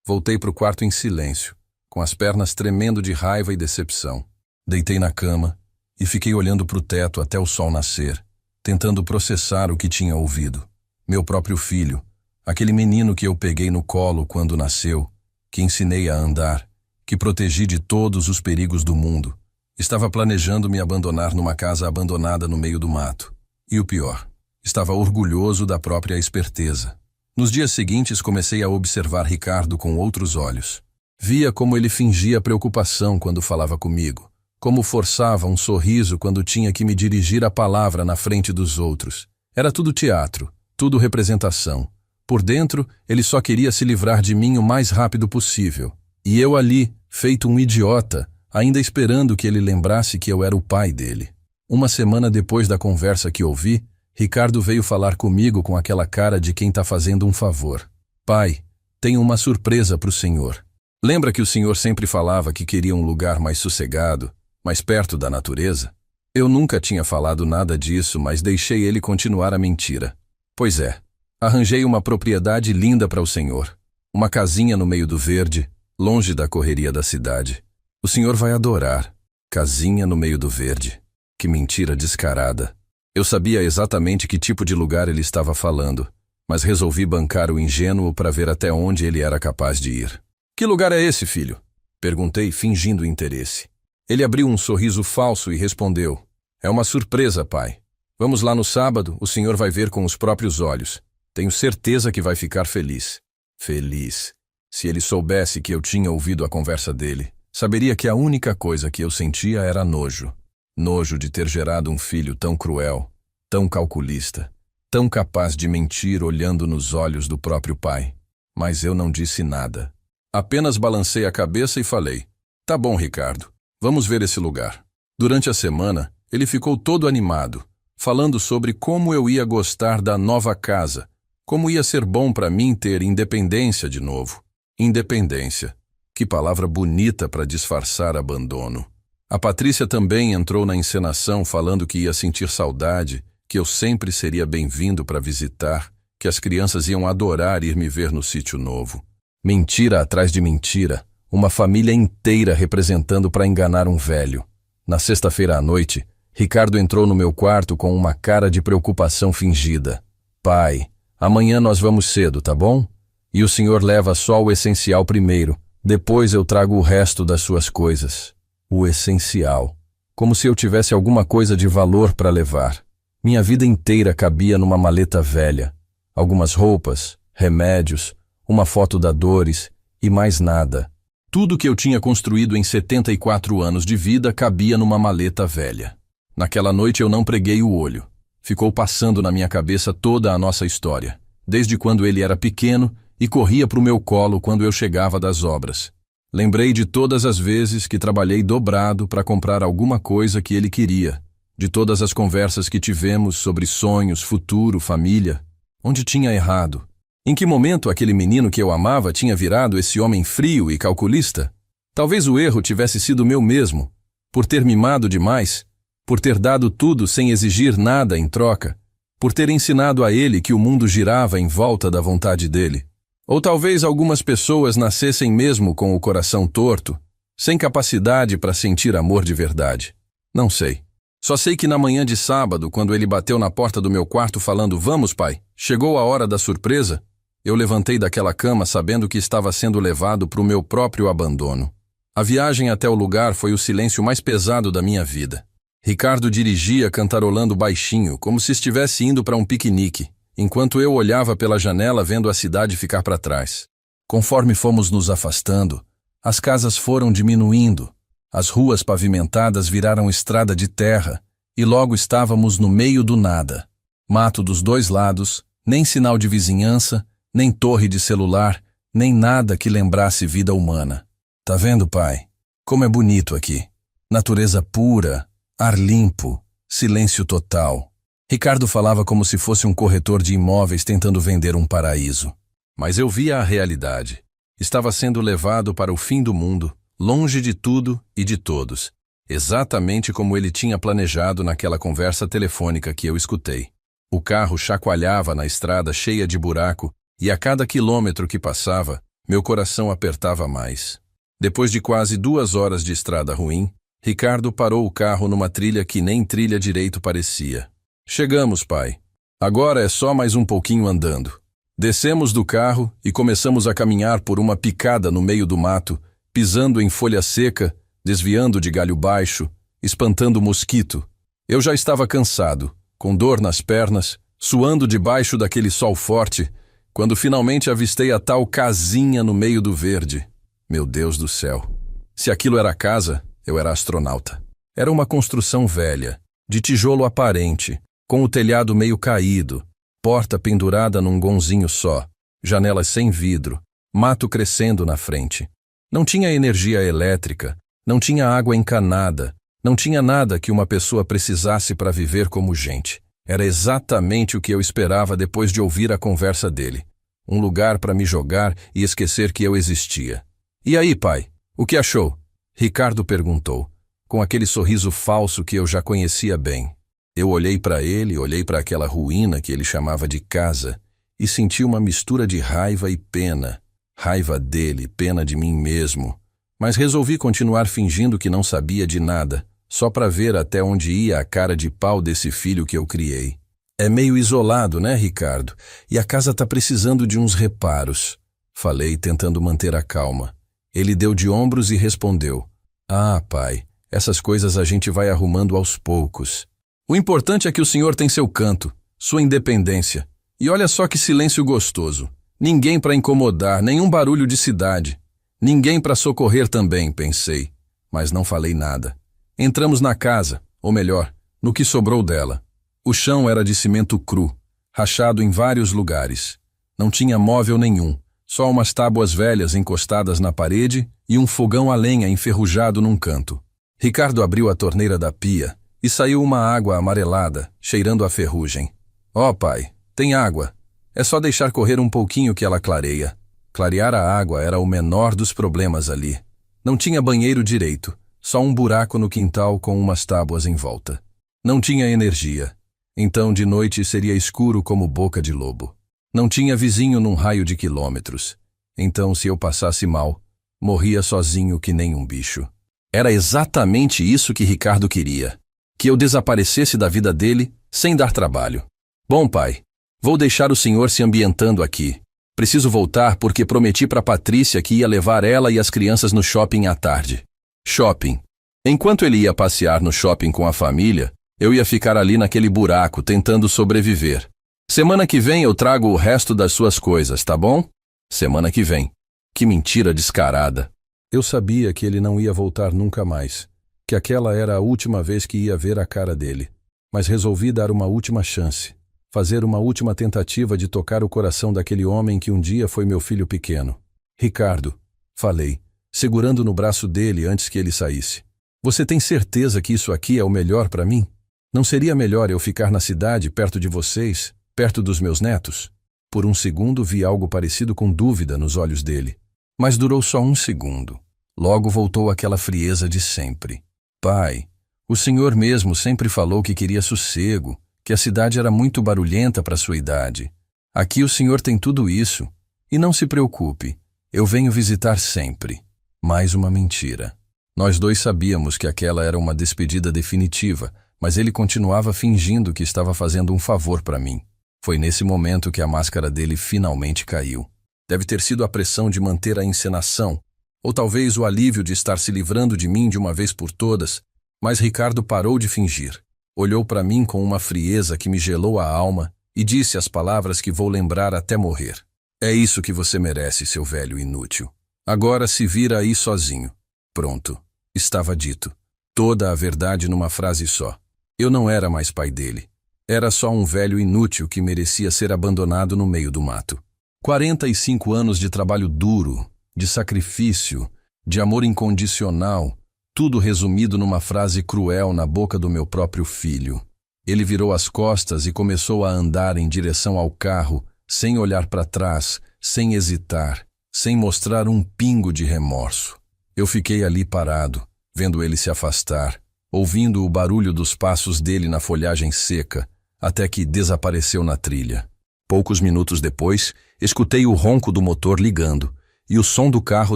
Voltei pro quarto em silêncio, com as pernas tremendo de raiva e decepção. Deitei na cama e fiquei olhando pro teto até o sol nascer, tentando processar o que tinha ouvido. Meu próprio filho, aquele menino que eu peguei no colo quando nasceu, que ensinei a andar, que protegi de todos os perigos do mundo, estava planejando me abandonar numa casa abandonada no meio do mato. E o pior, estava orgulhoso da própria esperteza. Nos dias seguintes comecei a observar Ricardo com outros olhos. Via como ele fingia preocupação quando falava comigo, como forçava um sorriso quando tinha que me dirigir a palavra na frente dos outros. Era tudo teatro, tudo representação. Por dentro, ele só queria se livrar de mim o mais rápido possível. E eu ali, feito um idiota, ainda esperando que ele lembrasse que eu era o pai dele. Uma semana depois da conversa que ouvi, Ricardo veio falar comigo com aquela cara de quem tá fazendo um favor. Pai, Tenho uma surpresa para o senhor. Lembra que o senhor sempre falava que queria um lugar mais sossegado, mais perto da natureza? Eu nunca tinha falado nada disso, mas deixei ele continuar a mentira. Pois é, arranjei uma propriedade linda para o senhor. Uma casinha no meio do verde, longe da correria da cidade. O senhor vai adorar. Casinha no meio do verde. Que mentira descarada. Eu sabia exatamente que tipo de lugar ele estava falando, mas resolvi bancar o ingênuo para ver até onde ele era capaz de ir. Que lugar é esse, filho? Perguntei, fingindo interesse. Ele abriu um sorriso falso e respondeu: é uma surpresa, pai. Vamos lá no sábado, o senhor vai ver com os próprios olhos. Tenho certeza que vai ficar feliz. Feliz. Se ele soubesse que eu tinha ouvido a conversa dele, saberia que a única coisa que eu sentia era nojo. Nojo de ter gerado um filho tão cruel, tão calculista, tão capaz de mentir olhando nos olhos do próprio pai. Mas eu não disse nada. Apenas balancei a cabeça e falei: tá bom, Ricardo, vamos ver esse lugar. Durante a semana, ele ficou todo animado, falando sobre como eu ia gostar da nova casa, como ia ser bom para mim ter independência de novo. Independência. Que palavra bonita para disfarçar abandono. A Patrícia também entrou na encenação falando que ia sentir saudade, que eu sempre seria bem-vindo para visitar, que as crianças iam adorar ir me ver no sítio novo. Mentira atrás de mentira, uma família inteira representando para enganar um velho. Na sexta-feira à noite, Ricardo entrou no meu quarto com uma cara de preocupação fingida. Pai, amanhã nós vamos cedo, tá bom? E o senhor leva só o essencial primeiro, depois eu trago o resto das suas coisas. O essencial. Como se eu tivesse alguma coisa de valor para levar. Minha vida inteira cabia numa maleta velha. Algumas roupas, remédios, uma foto da Doris e mais nada. Tudo que eu tinha construído em 74 anos de vida cabia numa maleta velha. Naquela noite eu não preguei o olho. Ficou passando na minha cabeça toda a nossa história, desde quando ele era pequeno e corria para o meu colo quando eu chegava das obras. Lembrei de todas as vezes que trabalhei dobrado para comprar alguma coisa que ele queria, de todas as conversas que tivemos sobre sonhos, futuro, família. Onde tinha errado? Em que momento aquele menino que eu amava tinha virado esse homem frio e calculista? Talvez o erro tivesse sido meu mesmo, por ter mimado demais, por ter dado tudo sem exigir nada em troca, por ter ensinado a ele que o mundo girava em volta da vontade dele. Ou talvez algumas pessoas nascessem mesmo com o coração torto, sem capacidade para sentir amor de verdade. Não sei. Só sei que na manhã de sábado, quando ele bateu na porta do meu quarto falando: vamos, pai, chegou a hora da surpresa, eu levantei daquela cama sabendo que estava sendo levado para o meu próprio abandono. A viagem até o lugar foi o silêncio mais pesado da minha vida. Ricardo dirigia cantarolando baixinho, como se estivesse indo para um piquenique, enquanto eu olhava pela janela vendo a cidade ficar para trás. Conforme fomos nos afastando, as casas foram diminuindo, as ruas pavimentadas viraram estrada de terra e logo estávamos no meio do nada. Mato dos dois lados, nem sinal de vizinhança, nem torre de celular, nem nada que lembrasse vida humana. Tá vendo, pai? Como é bonito aqui. Natureza pura, ar limpo, silêncio total. Ricardo falava como se fosse um corretor de imóveis tentando vender um paraíso. Mas eu via a realidade. Estava sendo levado para o fim do mundo, longe de tudo e de todos, exatamente como ele tinha planejado naquela conversa telefônica que eu escutei. O carro chacoalhava na estrada cheia de buraco e a cada quilômetro que passava, meu coração apertava mais. Depois de quase 2 horas de estrada ruim, Ricardo parou o carro numa trilha que nem trilha direito parecia. Chegamos, pai. Agora é só mais um pouquinho andando. Descemos do carro e começamos a caminhar por uma picada no meio do mato, pisando em folha seca, desviando de galho baixo, espantando mosquito. Eu já estava cansado, com dor nas pernas, suando debaixo daquele sol forte, quando finalmente avistei a tal casinha no meio do verde. Meu Deus do céu. Se aquilo era casa, eu era astronauta. Era uma construção velha, de tijolo aparente, com o telhado meio caído, porta pendurada num gonzinho só, janelas sem vidro, mato crescendo na frente. Não tinha energia elétrica, não tinha água encanada, não tinha nada que uma pessoa precisasse para viver como gente. Era exatamente o que eu esperava depois de ouvir a conversa dele. um lugar para me jogar e esquecer que eu existia. E aí, pai, o que achou? Ricardo perguntou, com aquele sorriso falso que eu já conhecia bem. Eu olhei para ele, olhei para aquela ruína que ele chamava de casa e senti uma mistura de raiva e pena. Raiva dele, pena de mim mesmo. Mas resolvi continuar fingindo que não sabia de nada, só para ver até onde ia a cara de pau desse filho que eu criei. É meio isolado, né, Ricardo? E a casa tá precisando de uns reparos. Falei, tentando manter a calma. Ele deu de ombros e respondeu. Ah, pai, essas coisas a gente vai arrumando aos poucos. O importante é que o senhor tem seu canto, sua independência. E olha só que silêncio gostoso. Ninguém para incomodar, nenhum barulho de cidade. Ninguém para socorrer também, pensei. Mas não falei nada. Entramos na casa, ou melhor, no que sobrou dela. O chão era de cimento cru, rachado em vários lugares. Não tinha móvel nenhum, só umas tábuas velhas encostadas na parede e um fogão a lenha enferrujado num canto. Ricardo abriu a torneira da pia e saiu uma água amarelada, cheirando a ferrugem. Ó, pai, tem água. É só deixar correr um pouquinho que ela clareia. Clarear a água era o menor dos problemas ali. Não tinha banheiro direito, só um buraco no quintal com umas tábuas em volta. Não tinha energia. Então de noite seria escuro como boca de lobo. Não tinha vizinho num raio de quilômetros. Então se eu passasse mal, morria sozinho que nem um bicho. Era exatamente isso que Ricardo queria. Que eu desaparecesse da vida dele sem dar trabalho. Bom, pai, vou deixar o senhor se ambientando aqui. Preciso voltar porque prometi para Patrícia que ia levar ela e as crianças no shopping à tarde. Shopping. Enquanto ele ia passear no shopping com a família, eu ia ficar ali naquele buraco tentando sobreviver. Semana que vem eu trago o resto das suas coisas, tá bom? Semana que vem. Que mentira descarada. Eu sabia que ele não ia voltar nunca mais, que aquela era a última vez que ia ver a cara dele. Mas resolvi dar uma última chance, fazer uma última tentativa de tocar o coração daquele homem que um dia foi meu filho pequeno. Ricardo, falei, segurando no braço dele antes que ele saísse. Você tem certeza que isso aqui é o melhor para mim? Não seria melhor eu ficar na cidade, perto de vocês, perto dos meus netos? Por um segundo vi algo parecido com dúvida nos olhos dele. Mas durou só um segundo. Logo voltou aquela frieza de sempre. Pai, o senhor mesmo sempre falou que queria sossego, que a cidade era muito barulhenta para sua idade. Aqui o senhor tem tudo isso. E não se preocupe, eu venho visitar sempre. Mais uma mentira. Nós dois sabíamos que aquela era uma despedida definitiva, mas ele continuava fingindo que estava fazendo um favor para mim. Foi nesse momento que a máscara dele finalmente caiu. Deve ter sido a pressão de manter a encenação, ou talvez o alívio de estar se livrando de mim de uma vez por todas, mas Ricardo parou de fingir. Olhou para mim com uma frieza que me gelou a alma e disse as palavras que vou lembrar até morrer. É isso que você merece, seu velho inútil. Agora se vira aí sozinho. Pronto. Estava dito. Toda a verdade numa frase só. Eu não era mais pai dele. Era só um velho inútil que merecia ser abandonado no meio do mato. 45 anos de trabalho duro, de sacrifício, de amor incondicional, tudo resumido numa frase cruel na boca do meu próprio filho. Ele virou as costas e começou a andar em direção ao carro, sem olhar para trás, sem hesitar, sem mostrar um pingo de remorso. Eu fiquei ali parado, vendo ele se afastar, ouvindo o barulho dos passos dele na folhagem seca, até que desapareceu na trilha. Poucos minutos depois, escutei o ronco do motor ligando e o som do carro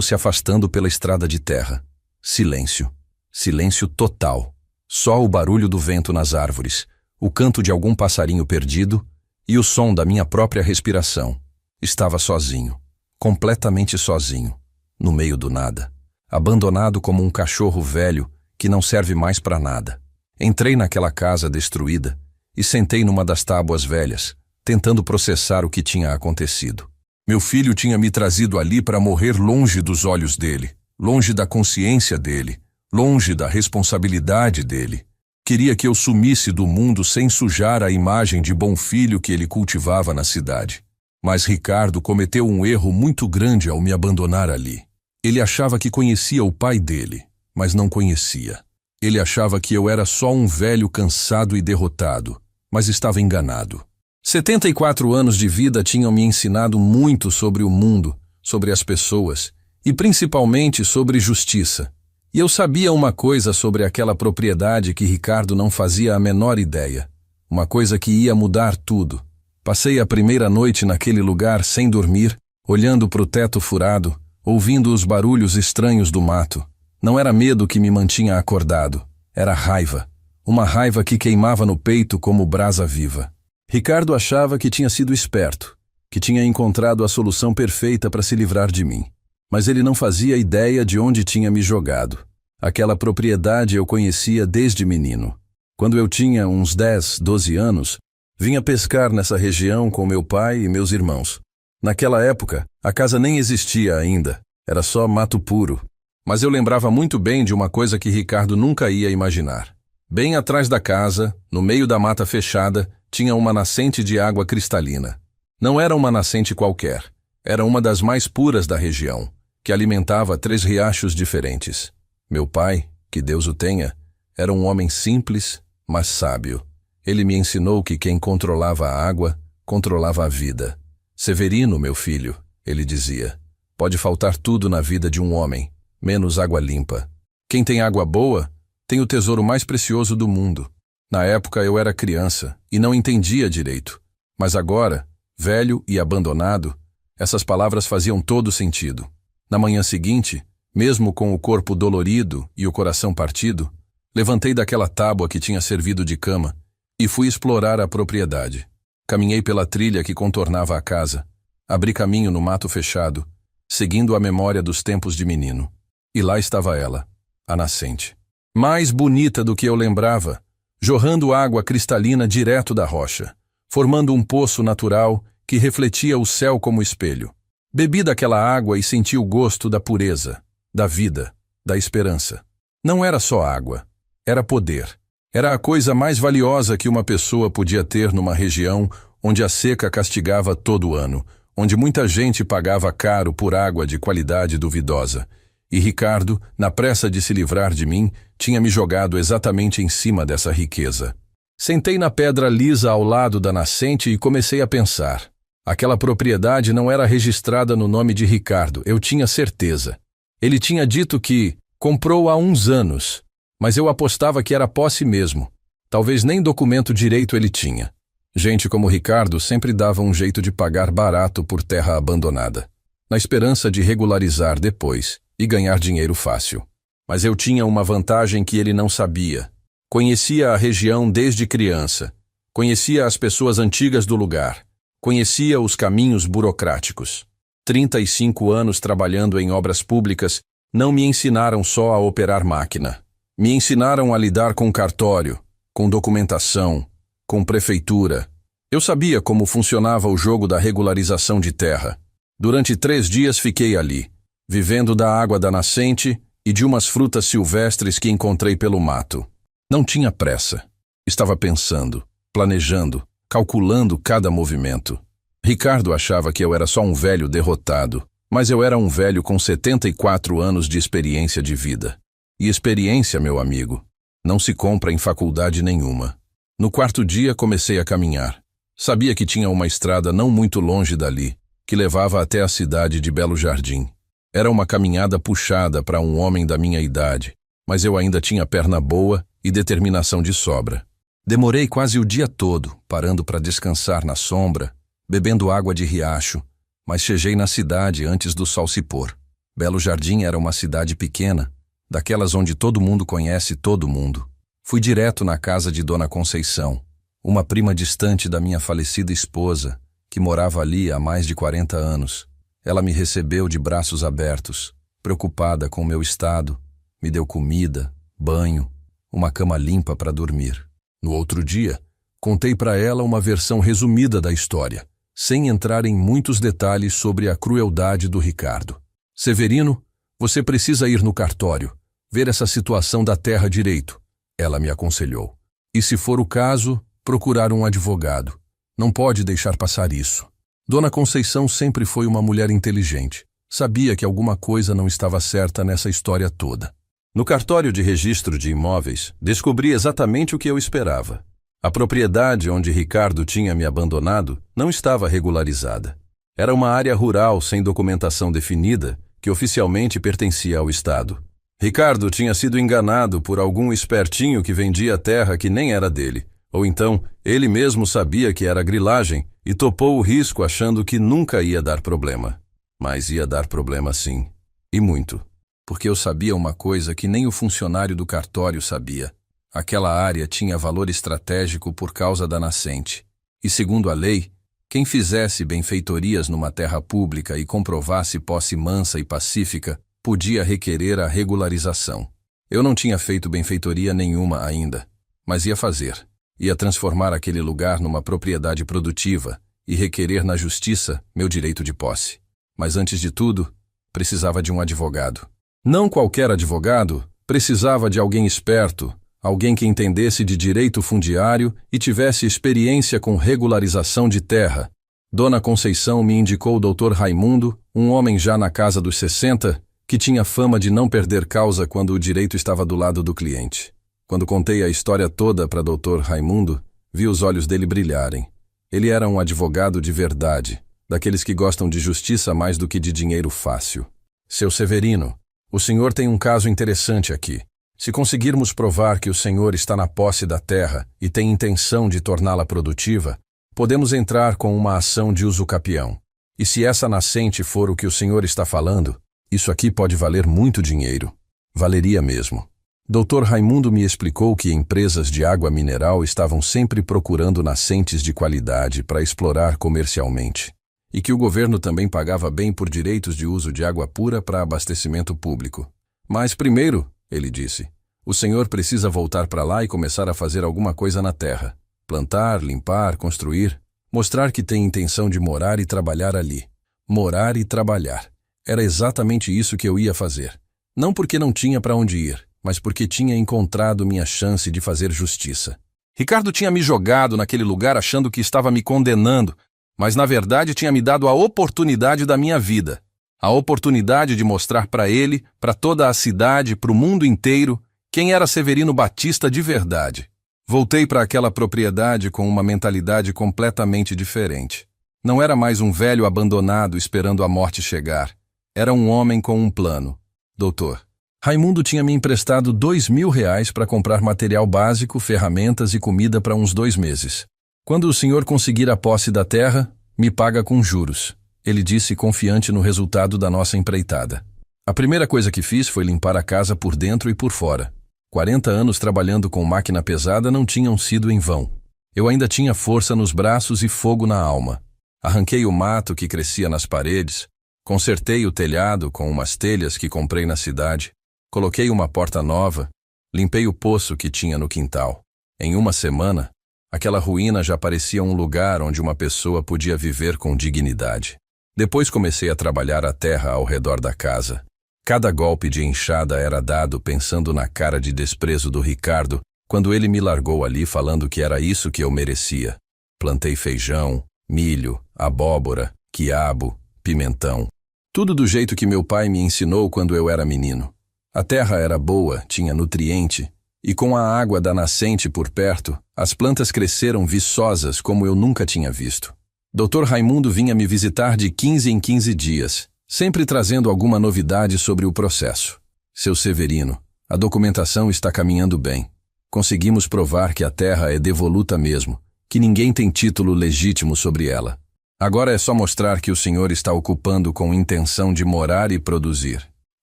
se afastando pela estrada de terra. Silêncio. Silêncio total. Só o barulho do vento nas árvores, o canto de algum passarinho perdido e o som da minha própria respiração. Estava sozinho. Completamente sozinho. No meio do nada. Abandonado como um cachorro velho que não serve mais para nada. Entrei naquela casa destruída e sentei numa das tábuas velhas, tentando processar o que tinha acontecido. Meu filho tinha me trazido ali para morrer longe dos olhos dele, longe da consciência dele, longe da responsabilidade dele. Queria que eu sumisse do mundo sem sujar a imagem de bom filho que ele cultivava na cidade. Mas Ricardo cometeu um erro muito grande ao me abandonar ali. Ele achava que conhecia o pai dele, mas não conhecia. Ele achava que eu era só um velho cansado e derrotado, mas estava enganado. 74 anos de vida tinham me ensinado muito sobre o mundo, sobre as pessoas e principalmente sobre justiça. E eu sabia uma coisa sobre aquela propriedade que Ricardo não fazia a menor ideia. Uma coisa que ia mudar tudo. Passei a primeira noite naquele lugar sem dormir, olhando para o teto furado, ouvindo os barulhos estranhos do mato. Não era medo que me mantinha acordado, era raiva. Uma raiva que queimava no peito como brasa viva. Ricardo achava que tinha sido esperto, que tinha encontrado a solução perfeita para se livrar de mim. Mas ele não fazia ideia de onde tinha me jogado. Aquela propriedade eu conhecia desde menino. Quando eu tinha uns 10, 12 anos, vinha pescar nessa região com meu pai e meus irmãos. Naquela época, a casa nem existia ainda, era só mato puro. Mas eu lembrava muito bem de uma coisa que Ricardo nunca ia imaginar. Bem atrás da casa, no meio da mata fechada, tinha uma nascente de água cristalina. Não era uma nascente qualquer, era uma das mais puras da região, que alimentava 3 riachos diferentes. Meu pai, que Deus o tenha, era um homem simples, mas sábio. Ele me ensinou que quem controlava a água, controlava a vida. Severino, meu filho, ele dizia, pode faltar tudo na vida de um homem, menos água limpa. Quem tem água boa, tem o tesouro mais precioso do mundo. Na época eu era criança e não entendia direito. Mas agora, velho e abandonado, essas palavras faziam todo sentido. Na manhã seguinte, mesmo com o corpo dolorido e o coração partido, levantei daquela tábua que tinha servido de cama e fui explorar a propriedade. Caminhei pela trilha que contornava a casa, abri caminho no mato fechado, seguindo a memória dos tempos de menino. E lá estava ela, a nascente. Mais bonita do que eu lembrava, jorrando água cristalina direto da rocha, formando um poço natural que refletia o céu como espelho. Bebi daquela água e senti o gosto da pureza, da vida, da esperança. Não era só água, era poder. Era a coisa mais valiosa que uma pessoa podia ter numa região onde a seca castigava todo ano, onde muita gente pagava caro por água de qualidade duvidosa. E Ricardo, na pressa de se livrar de mim, tinha me jogado exatamente em cima dessa riqueza. Sentei na pedra lisa ao lado da nascente e comecei a pensar. Aquela propriedade não era registrada no nome de Ricardo, eu tinha certeza. Ele tinha dito que comprou há uns anos, mas eu apostava que era posse mesmo. Talvez nem documento direito ele tinha. Gente como Ricardo sempre dava um jeito de pagar barato por terra abandonada, na esperança de regularizar depois e ganhar dinheiro fácil. Mas eu tinha uma vantagem que ele não sabia. Conhecia a região desde criança. Conhecia as pessoas antigas do lugar. Conhecia os caminhos burocráticos. 35 anos trabalhando em obras públicas não me ensinaram só a operar máquina. Me ensinaram a lidar com cartório, com documentação, com prefeitura. Eu sabia como funcionava o jogo da regularização de terra. Durante 3 dias fiquei ali, vivendo da água da nascente e de umas frutas silvestres que encontrei pelo mato. Não tinha pressa. Estava pensando, planejando, calculando cada movimento. Ricardo achava que eu era só um velho derrotado, mas eu era um velho com 74 anos de experiência de vida. E experiência, meu amigo, não se compra em faculdade nenhuma. No 4º dia comecei a caminhar. Sabia que tinha uma estrada não muito longe dali, que levava até a cidade de Belo Jardim. Era uma caminhada puxada para um homem da minha idade, mas eu ainda tinha perna boa e determinação de sobra. Demorei quase o dia todo, parando para descansar na sombra, bebendo água de riacho, mas cheguei na cidade antes do sol se pôr. Belo Jardim era uma cidade pequena, daquelas onde todo mundo conhece todo mundo. Fui direto na casa de Dona Conceição, uma prima distante da minha falecida esposa, que morava ali há mais de 40 anos. Ela me recebeu de braços abertos, preocupada com o meu estado, me deu comida, banho, uma cama limpa para dormir. No outro dia, contei para ela uma versão resumida da história, sem entrar em muitos detalhes sobre a crueldade do Ricardo. Severino, você precisa ir no cartório, ver essa situação da terra direito, ela me aconselhou. E se for o caso, procurar um advogado. Não pode deixar passar isso. Dona Conceição sempre foi uma mulher inteligente. Sabia que alguma coisa não estava certa nessa história toda. No cartório de registro de imóveis, descobri exatamente o que eu esperava. A propriedade onde Ricardo tinha me abandonado não estava regularizada. Era uma área rural sem documentação definida que oficialmente pertencia ao Estado. Ricardo tinha sido enganado por algum espertinho que vendia terra que nem era dele, ou então ele mesmo sabia que era grilagem e topou o risco achando que nunca ia dar problema. Mas ia dar problema sim, e muito, porque eu sabia uma coisa que nem o funcionário do cartório sabia. Aquela área tinha valor estratégico por causa da nascente, e segundo a lei, quem fizesse benfeitorias numa terra pública e comprovasse posse mansa e pacífica, podia requerer a regularização. Eu não tinha feito benfeitoria nenhuma ainda, mas ia fazer. Ia transformar aquele lugar numa propriedade produtiva e requerer na justiça meu direito de posse. Mas antes de tudo, precisava de um advogado. Não qualquer advogado, precisava de alguém esperto, alguém que entendesse de direito fundiário e tivesse experiência com regularização de terra. Dona Conceição me indicou o Dr. Raimundo, um homem já na casa dos 60, que tinha fama de não perder causa quando o direito estava do lado do cliente. Quando contei a história toda para Dr. Raimundo, vi os olhos dele brilharem. Ele era um advogado de verdade, daqueles que gostam de justiça mais do que de dinheiro fácil. Seu Severino, o senhor tem um caso interessante aqui. Se conseguirmos provar que o senhor está na posse da terra e tem intenção de torná-la produtiva, podemos entrar com uma ação de uso capião. E se essa nascente for o que o senhor está falando, isso aqui pode valer muito dinheiro. Valeria mesmo. Dr. Raimundo me explicou que empresas de água mineral estavam sempre procurando nascentes de qualidade para explorar comercialmente, e que o governo também pagava bem por direitos de uso de água pura para abastecimento público. Mas primeiro, ele disse, o senhor precisa voltar para lá e começar a fazer alguma coisa na terra. Plantar, limpar, construir. Mostrar que tem intenção de morar e trabalhar ali. Morar e trabalhar. Era exatamente isso que eu ia fazer. Não porque não tinha para onde ir, mas porque tinha encontrado minha chance de fazer justiça. Ricardo tinha me jogado naquele lugar achando que estava me condenando, mas na verdade tinha me dado a oportunidade da minha vida. A oportunidade de mostrar para ele, para toda a cidade, para o mundo inteiro, quem era Severino Batista de verdade. Voltei para aquela propriedade com uma mentalidade completamente diferente. Não era mais um velho abandonado esperando a morte chegar. Era um homem com um plano. Doutor, Raimundo tinha me emprestado R$ 2.000 para comprar material básico, ferramentas e comida para uns 2 meses. Quando o senhor conseguir a posse da terra, me paga com juros. Ele disse confiante no resultado da nossa empreitada. A primeira coisa que fiz foi limpar a casa por dentro e por fora. 40 anos trabalhando com máquina pesada não tinham sido em vão. Eu ainda tinha força nos braços e fogo na alma. Arranquei o mato que crescia nas paredes, consertei o telhado com umas telhas que comprei na cidade, coloquei uma porta nova, limpei o poço que tinha no quintal. Em uma semana, aquela ruína já parecia um lugar onde uma pessoa podia viver com dignidade. Depois comecei a trabalhar a terra ao redor da casa. Cada golpe de enxada era dado pensando na cara de desprezo do Ricardo quando ele me largou ali falando que era isso que eu merecia. Plantei feijão, milho, abóbora, quiabo, pimentão. Tudo do jeito que meu pai me ensinou quando eu era menino. A terra era boa, tinha nutriente, e com a água da nascente por perto, as plantas cresceram viçosas como eu nunca tinha visto. Dr. Raimundo vinha me visitar de 15 em 15 dias, sempre trazendo alguma novidade sobre o processo. Seu Severino, a documentação está caminhando bem. Conseguimos provar que a terra é devoluta mesmo, que ninguém tem título legítimo sobre ela. Agora é só mostrar que o senhor está ocupando com intenção de morar e produzir.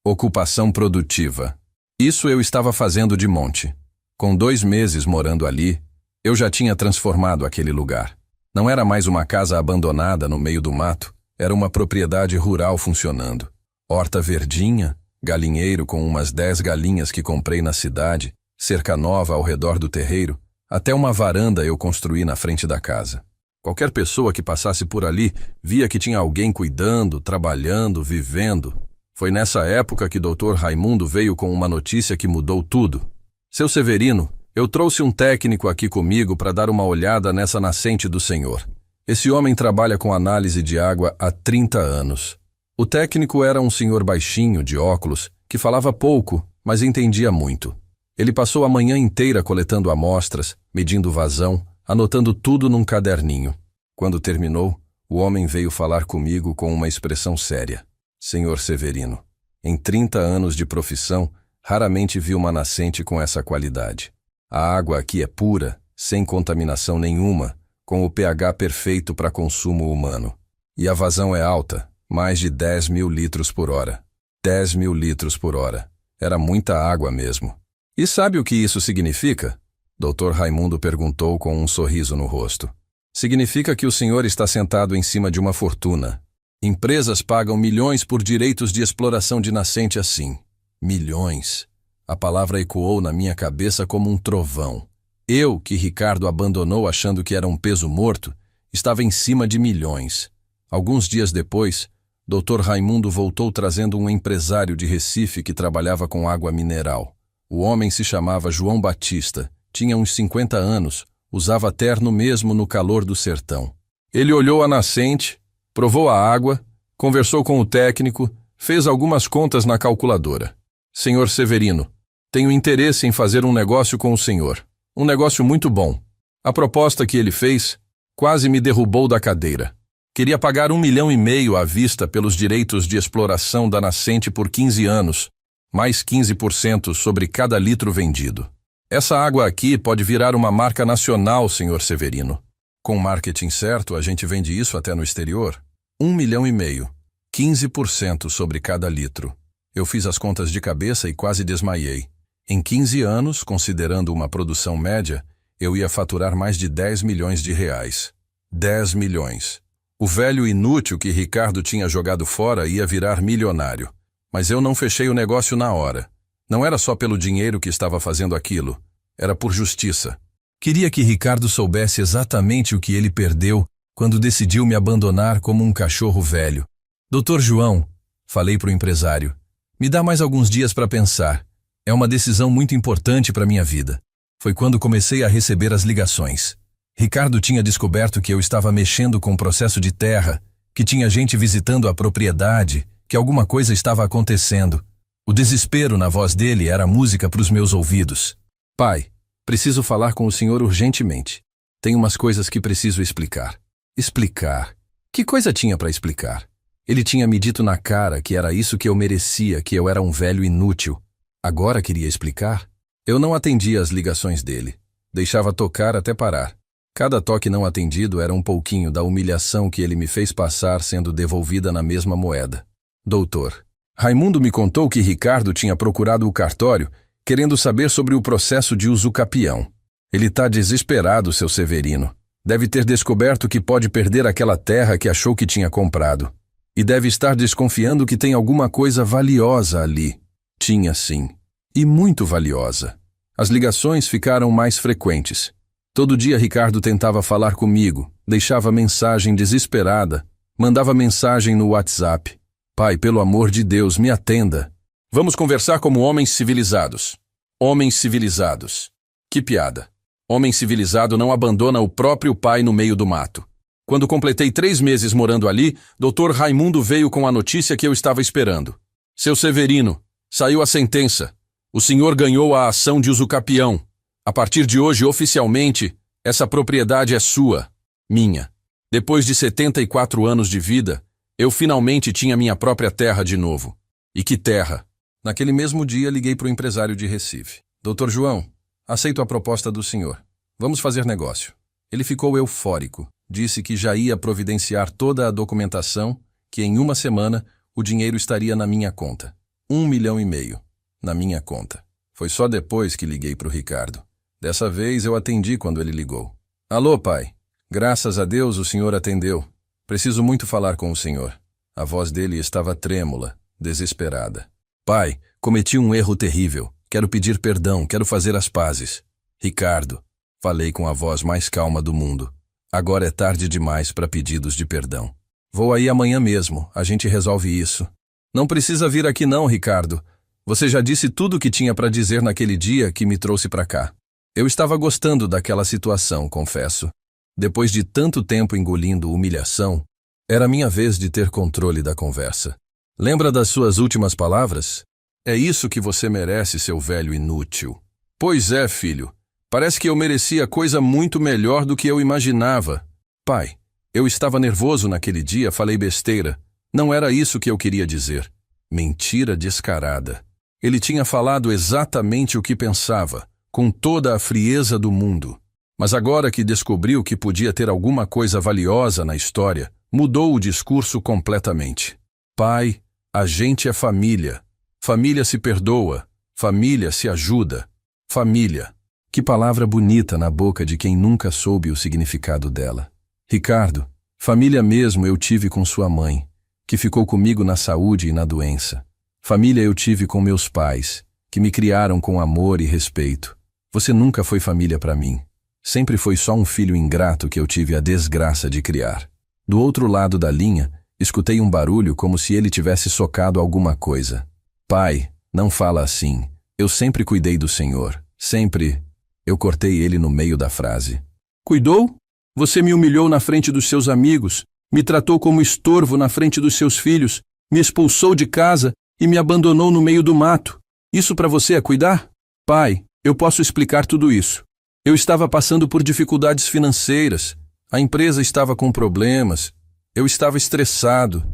Ocupação produtiva. Isso eu estava fazendo de monte. Com 2 meses morando ali, eu já tinha transformado aquele lugar. Não era mais uma casa abandonada no meio do mato, era uma propriedade rural funcionando. Horta verdinha, galinheiro com umas 10 galinhas que comprei na cidade, cerca nova ao redor do terreiro, até uma varanda eu construí na frente da casa. Qualquer pessoa que passasse por ali via que tinha alguém cuidando, trabalhando, vivendo. Foi nessa época que Dr. Raimundo veio com uma notícia que mudou tudo. Seu Severino, eu trouxe um técnico aqui comigo para dar uma olhada nessa nascente do senhor. Esse homem trabalha com análise de água há 30 anos. O técnico era um senhor baixinho, de óculos, que falava pouco, mas entendia muito. Ele passou a manhã inteira coletando amostras, medindo vazão, anotando tudo num caderninho. Quando terminou, o homem veio falar comigo com uma expressão séria. Senhor Severino, em 30 anos de profissão, raramente vi uma nascente com essa qualidade. A água aqui é pura, sem contaminação nenhuma, com o pH perfeito para consumo humano. E a vazão é alta, mais de 10.000 litros por hora. 10.000 litros por hora. Era muita água mesmo. E sabe o que isso significa? Dr. Raimundo perguntou com um sorriso no rosto. Significa que o senhor está sentado em cima de uma fortuna. Empresas pagam milhões por direitos de exploração de nascente assim. Milhões. A palavra ecoou na minha cabeça como um trovão. Eu, que Ricardo abandonou achando que era um peso morto, estava em cima de milhões. Alguns dias depois, Dr. Raimundo voltou trazendo um empresário de Recife que trabalhava com água mineral. O homem se chamava João Batista, tinha uns 50 anos, usava terno mesmo no calor do sertão. Ele olhou a nascente, provou a água, conversou com o técnico, fez algumas contas na calculadora. Senhor Severino, tenho interesse em fazer um negócio com o senhor. Um negócio muito bom. A proposta que ele fez quase me derrubou da cadeira. Queria pagar 1,5 milhão à vista pelos direitos de exploração da nascente por 15 anos, mais 15% sobre cada litro vendido. Essa água aqui pode virar uma marca nacional, senhor Severino. Com marketing certo, a gente vende isso até no exterior. 1,5 milhão, 15% sobre cada litro. Eu fiz as contas de cabeça e quase desmaiei. Em 15 anos, considerando uma produção média, eu ia faturar mais de 10 milhões de reais. 10 milhões. O velho inútil que Ricardo tinha jogado fora ia virar milionário. Mas eu não fechei o negócio na hora. Não era só pelo dinheiro que estava fazendo aquilo. Era por justiça. Queria que Ricardo soubesse exatamente o que ele perdeu quando decidiu me abandonar como um cachorro velho. Doutor João, falei para o empresário, me dá mais alguns dias para pensar. É uma decisão muito importante para minha vida. Foi quando comecei a receber as ligações. Ricardo tinha descoberto que eu estava mexendo com o processo de terra, que tinha gente visitando a propriedade, que alguma coisa estava acontecendo. O desespero na voz dele era música para os meus ouvidos. Pai, preciso falar com o senhor urgentemente. Tem umas coisas que preciso explicar. Explicar? Que coisa tinha para explicar? Ele tinha me dito na cara que era isso que eu merecia, que eu era um velho inútil. Agora queria explicar? Eu não atendia as ligações dele. Deixava tocar até parar. Cada toque não atendido era um pouquinho da humilhação que ele me fez passar sendo devolvida na mesma moeda. Doutor, Raimundo me contou que Ricardo tinha procurado o cartório querendo saber sobre o processo de usucapião. Ele tá desesperado, seu Severino. Deve ter descoberto que pode perder aquela terra que achou que tinha comprado. E deve estar desconfiando que tem alguma coisa valiosa ali. Tinha sim. E muito valiosa. As ligações ficaram mais frequentes. Todo dia Ricardo tentava falar comigo, deixava mensagem desesperada, mandava mensagem no WhatsApp. Pai, pelo amor de Deus, me atenda. Vamos conversar como homens civilizados. Homens civilizados. Que piada. Homem civilizado não abandona o próprio pai no meio do mato. Quando completei 3 meses morando ali, Dr. Raimundo veio com a notícia que eu estava esperando. Seu Severino, saiu a sentença. O senhor ganhou a ação de usucapião. A partir de hoje, oficialmente, essa propriedade é sua, minha. Depois de 74 anos de vida, eu finalmente tinha minha própria terra de novo. E que terra! Naquele mesmo dia, liguei para o empresário de Recife. Doutor João, aceito a proposta do senhor. Vamos fazer negócio. Ele ficou eufórico. Disse que já ia providenciar toda a documentação, que em 1 semana o dinheiro estaria na minha conta. 1,5 milhão. Na minha conta. Foi só depois que liguei para o Ricardo. Dessa vez eu atendi quando ele ligou. Alô, pai. Graças a Deus o senhor atendeu. Preciso muito falar com o senhor. A voz dele estava trêmula, desesperada. Pai, cometi um erro terrível. Quero pedir perdão, quero fazer as pazes. Ricardo, falei com a voz mais calma do mundo. Agora é tarde demais para pedidos de perdão. Vou aí amanhã mesmo, a gente resolve isso. Não precisa vir aqui não, Ricardo. Você já disse tudo o que tinha para dizer naquele dia que me trouxe para cá. Eu estava gostando daquela situação, confesso. Depois de tanto tempo engolindo humilhação, era minha vez de ter controle da conversa. Lembra das suas últimas palavras? É isso que você merece, seu velho inútil. Pois é, filho. Parece que eu merecia coisa muito melhor do que eu imaginava. Pai, eu estava nervoso naquele dia, falei besteira. Não era isso que eu queria dizer. Mentira descarada. Ele tinha falado exatamente o que pensava, com toda a frieza do mundo. Mas agora que descobriu que podia ter alguma coisa valiosa na história, mudou o discurso completamente. Pai, a gente é família. Família se perdoa. Família se ajuda. Família. Que palavra bonita na boca de quem nunca soube o significado dela. Ricardo, família mesmo eu tive com sua mãe, que ficou comigo na saúde e na doença. Família eu tive com meus pais, que me criaram com amor e respeito. Você nunca foi família para mim. Sempre foi só um filho ingrato que eu tive a desgraça de criar. Do outro lado da linha, escutei um barulho como se ele tivesse socado alguma coisa. Pai, não fala assim. Eu sempre cuidei do Senhor. Sempre. Eu cortei ele no meio da frase. Cuidou? Você me humilhou na frente dos seus amigos, me tratou como estorvo na frente dos seus filhos, me expulsou de casa e me abandonou no meio do mato. Isso para você é cuidar? Pai, eu posso explicar tudo isso. Eu estava passando por dificuldades financeiras. A empresa estava com problemas. Eu estava estressado.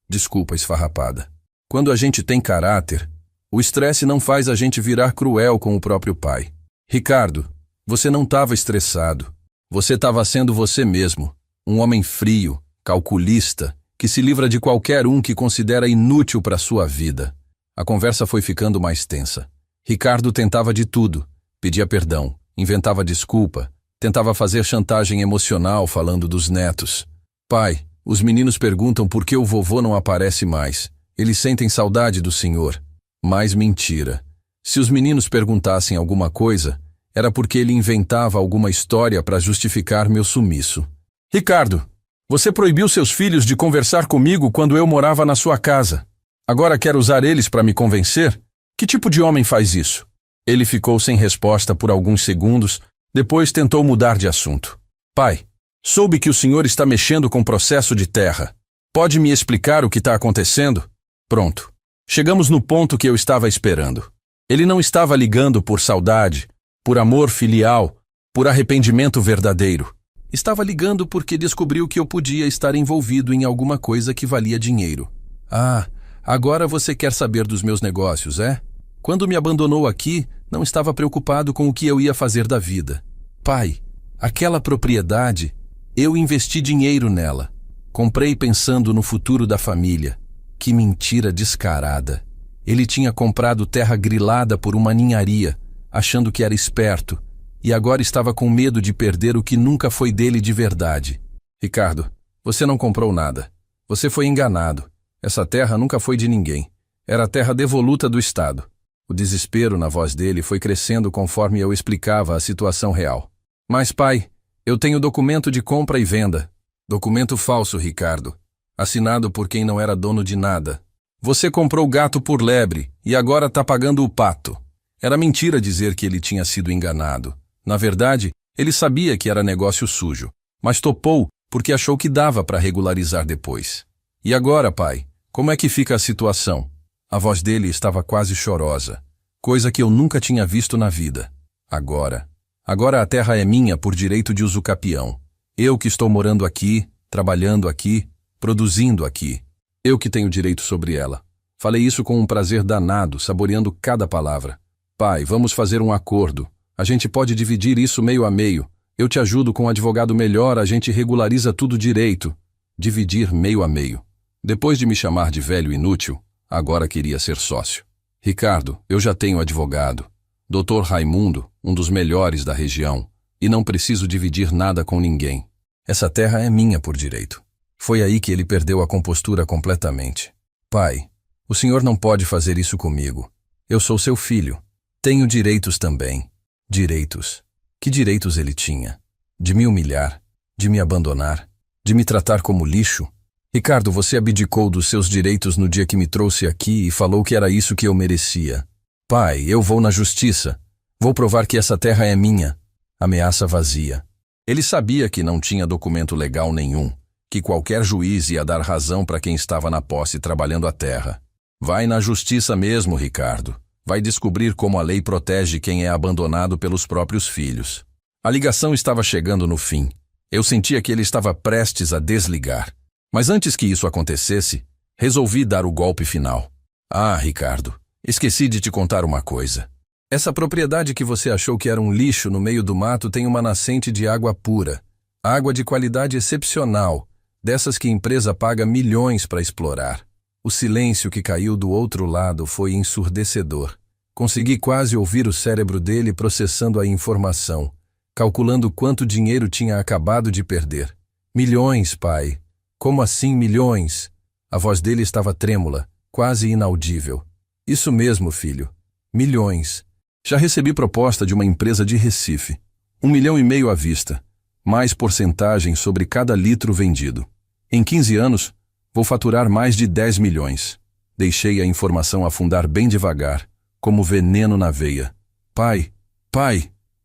Desculpa, esfarrapada. Quando a gente tem caráter, o estresse não faz a gente virar cruel com o próprio pai. Ricardo, você não estava estressado. Você estava sendo você mesmo. Um homem frio, calculista, que se livra de qualquer um que considera inútil para sua vida. A conversa foi ficando mais tensa. Ricardo tentava de tudo. Pedia perdão, inventava desculpa, tentava fazer chantagem emocional falando dos netos. Pai, os meninos perguntam por que o vovô não aparece mais. Eles sentem saudade do senhor. Mais mentira. Se os meninos perguntassem alguma coisa, era porque ele inventava alguma história para justificar meu sumiço. Ricardo, você proibiu seus filhos de conversar comigo quando eu morava na sua casa. Agora quer usar eles para me convencer? Que tipo de homem faz isso? Ele ficou sem resposta por alguns segundos, depois tentou mudar de assunto. Pai, soube que o senhor está mexendo com processo de terra. Pode me explicar o que está acontecendo? Pronto. Chegamos no ponto que eu estava esperando. Ele não estava ligando por saudade, por amor filial, por arrependimento verdadeiro. Estava ligando porque descobriu que eu podia estar envolvido em alguma coisa que valia dinheiro. Ah, agora você quer saber dos meus negócios, é? Quando me abandonou aqui, não estava preocupado com o que eu ia fazer da vida. Pai, aquela propriedade, eu investi dinheiro nela. Comprei pensando no futuro da família. Que mentira descarada. Ele tinha comprado terra grilada por uma ninharia, achando que era esperto, e agora estava com medo de perder o que nunca foi dele de verdade. Ricardo, você não comprou nada. Você foi enganado. Essa terra nunca foi de ninguém. Era a terra devoluta do Estado. O desespero na voz dele foi crescendo conforme eu explicava a situação real. Mas, pai, eu tenho documento de compra e venda. Documento falso, Ricardo. Assinado por quem não era dono de nada. Você comprou gato por lebre e agora está pagando o pato. Era mentira dizer que ele tinha sido enganado. Na verdade, ele sabia que era negócio sujo, mas topou porque achou que dava para regularizar depois. E agora, pai, como é que fica a situação? A voz dele estava quase chorosa, coisa que eu nunca tinha visto na vida. Agora a terra é minha por direito de usucapião. Eu que estou morando aqui, trabalhando aqui, produzindo aqui. Eu que tenho direito sobre ela. Falei isso com um prazer danado, saboreando cada palavra. Pai, vamos fazer um acordo. A gente pode dividir isso meio a meio. Eu te ajudo com um advogado melhor, a gente regulariza tudo direito. Dividir meio a meio. Depois de me chamar de velho inútil, agora queria ser sócio. Ricardo, eu já tenho advogado. Dr. Raimundo, um dos melhores da região. E não preciso dividir nada com ninguém. Essa terra é minha por direito. Foi aí que ele perdeu a compostura completamente. Pai, o senhor não pode fazer isso comigo. Eu sou seu filho. Tenho direitos também. Direitos. Que direitos ele tinha? De me humilhar? De me abandonar? De me tratar como lixo? Ricardo, você abdicou dos seus direitos no dia que me trouxe aqui e falou que era isso que eu merecia. Pai, eu vou na justiça. Vou provar que essa terra é minha. Ameaça vazia. Ele sabia que não tinha documento legal nenhum, que qualquer juiz ia dar razão para quem estava na posse trabalhando a terra. Vai na justiça mesmo, Ricardo. Vai descobrir como a lei protege quem é abandonado pelos próprios filhos. A ligação estava chegando no fim. Eu sentia que ele estava prestes a desligar. Mas antes que isso acontecesse, resolvi dar o golpe final. Ah, Ricardo, esqueci de te contar uma coisa. Essa propriedade que você achou que era um lixo no meio do mato tem uma nascente de água pura. Água de qualidade excepcional, dessas que a empresa paga milhões para explorar. O silêncio que caiu do outro lado foi ensurdecedor. Consegui quase ouvir o cérebro dele processando a informação, calculando quanto dinheiro tinha acabado de perder. Milhões, pai. Como assim milhões? A voz dele estava trêmula, quase inaudível. Isso mesmo, filho. Milhões. Já recebi proposta de uma empresa de Recife. 1,5 milhão à vista, mais porcentagem sobre cada litro vendido. Em 15 anos, vou faturar mais de 10 milhões. Deixei a informação afundar bem devagar, como veneno na veia. Pai,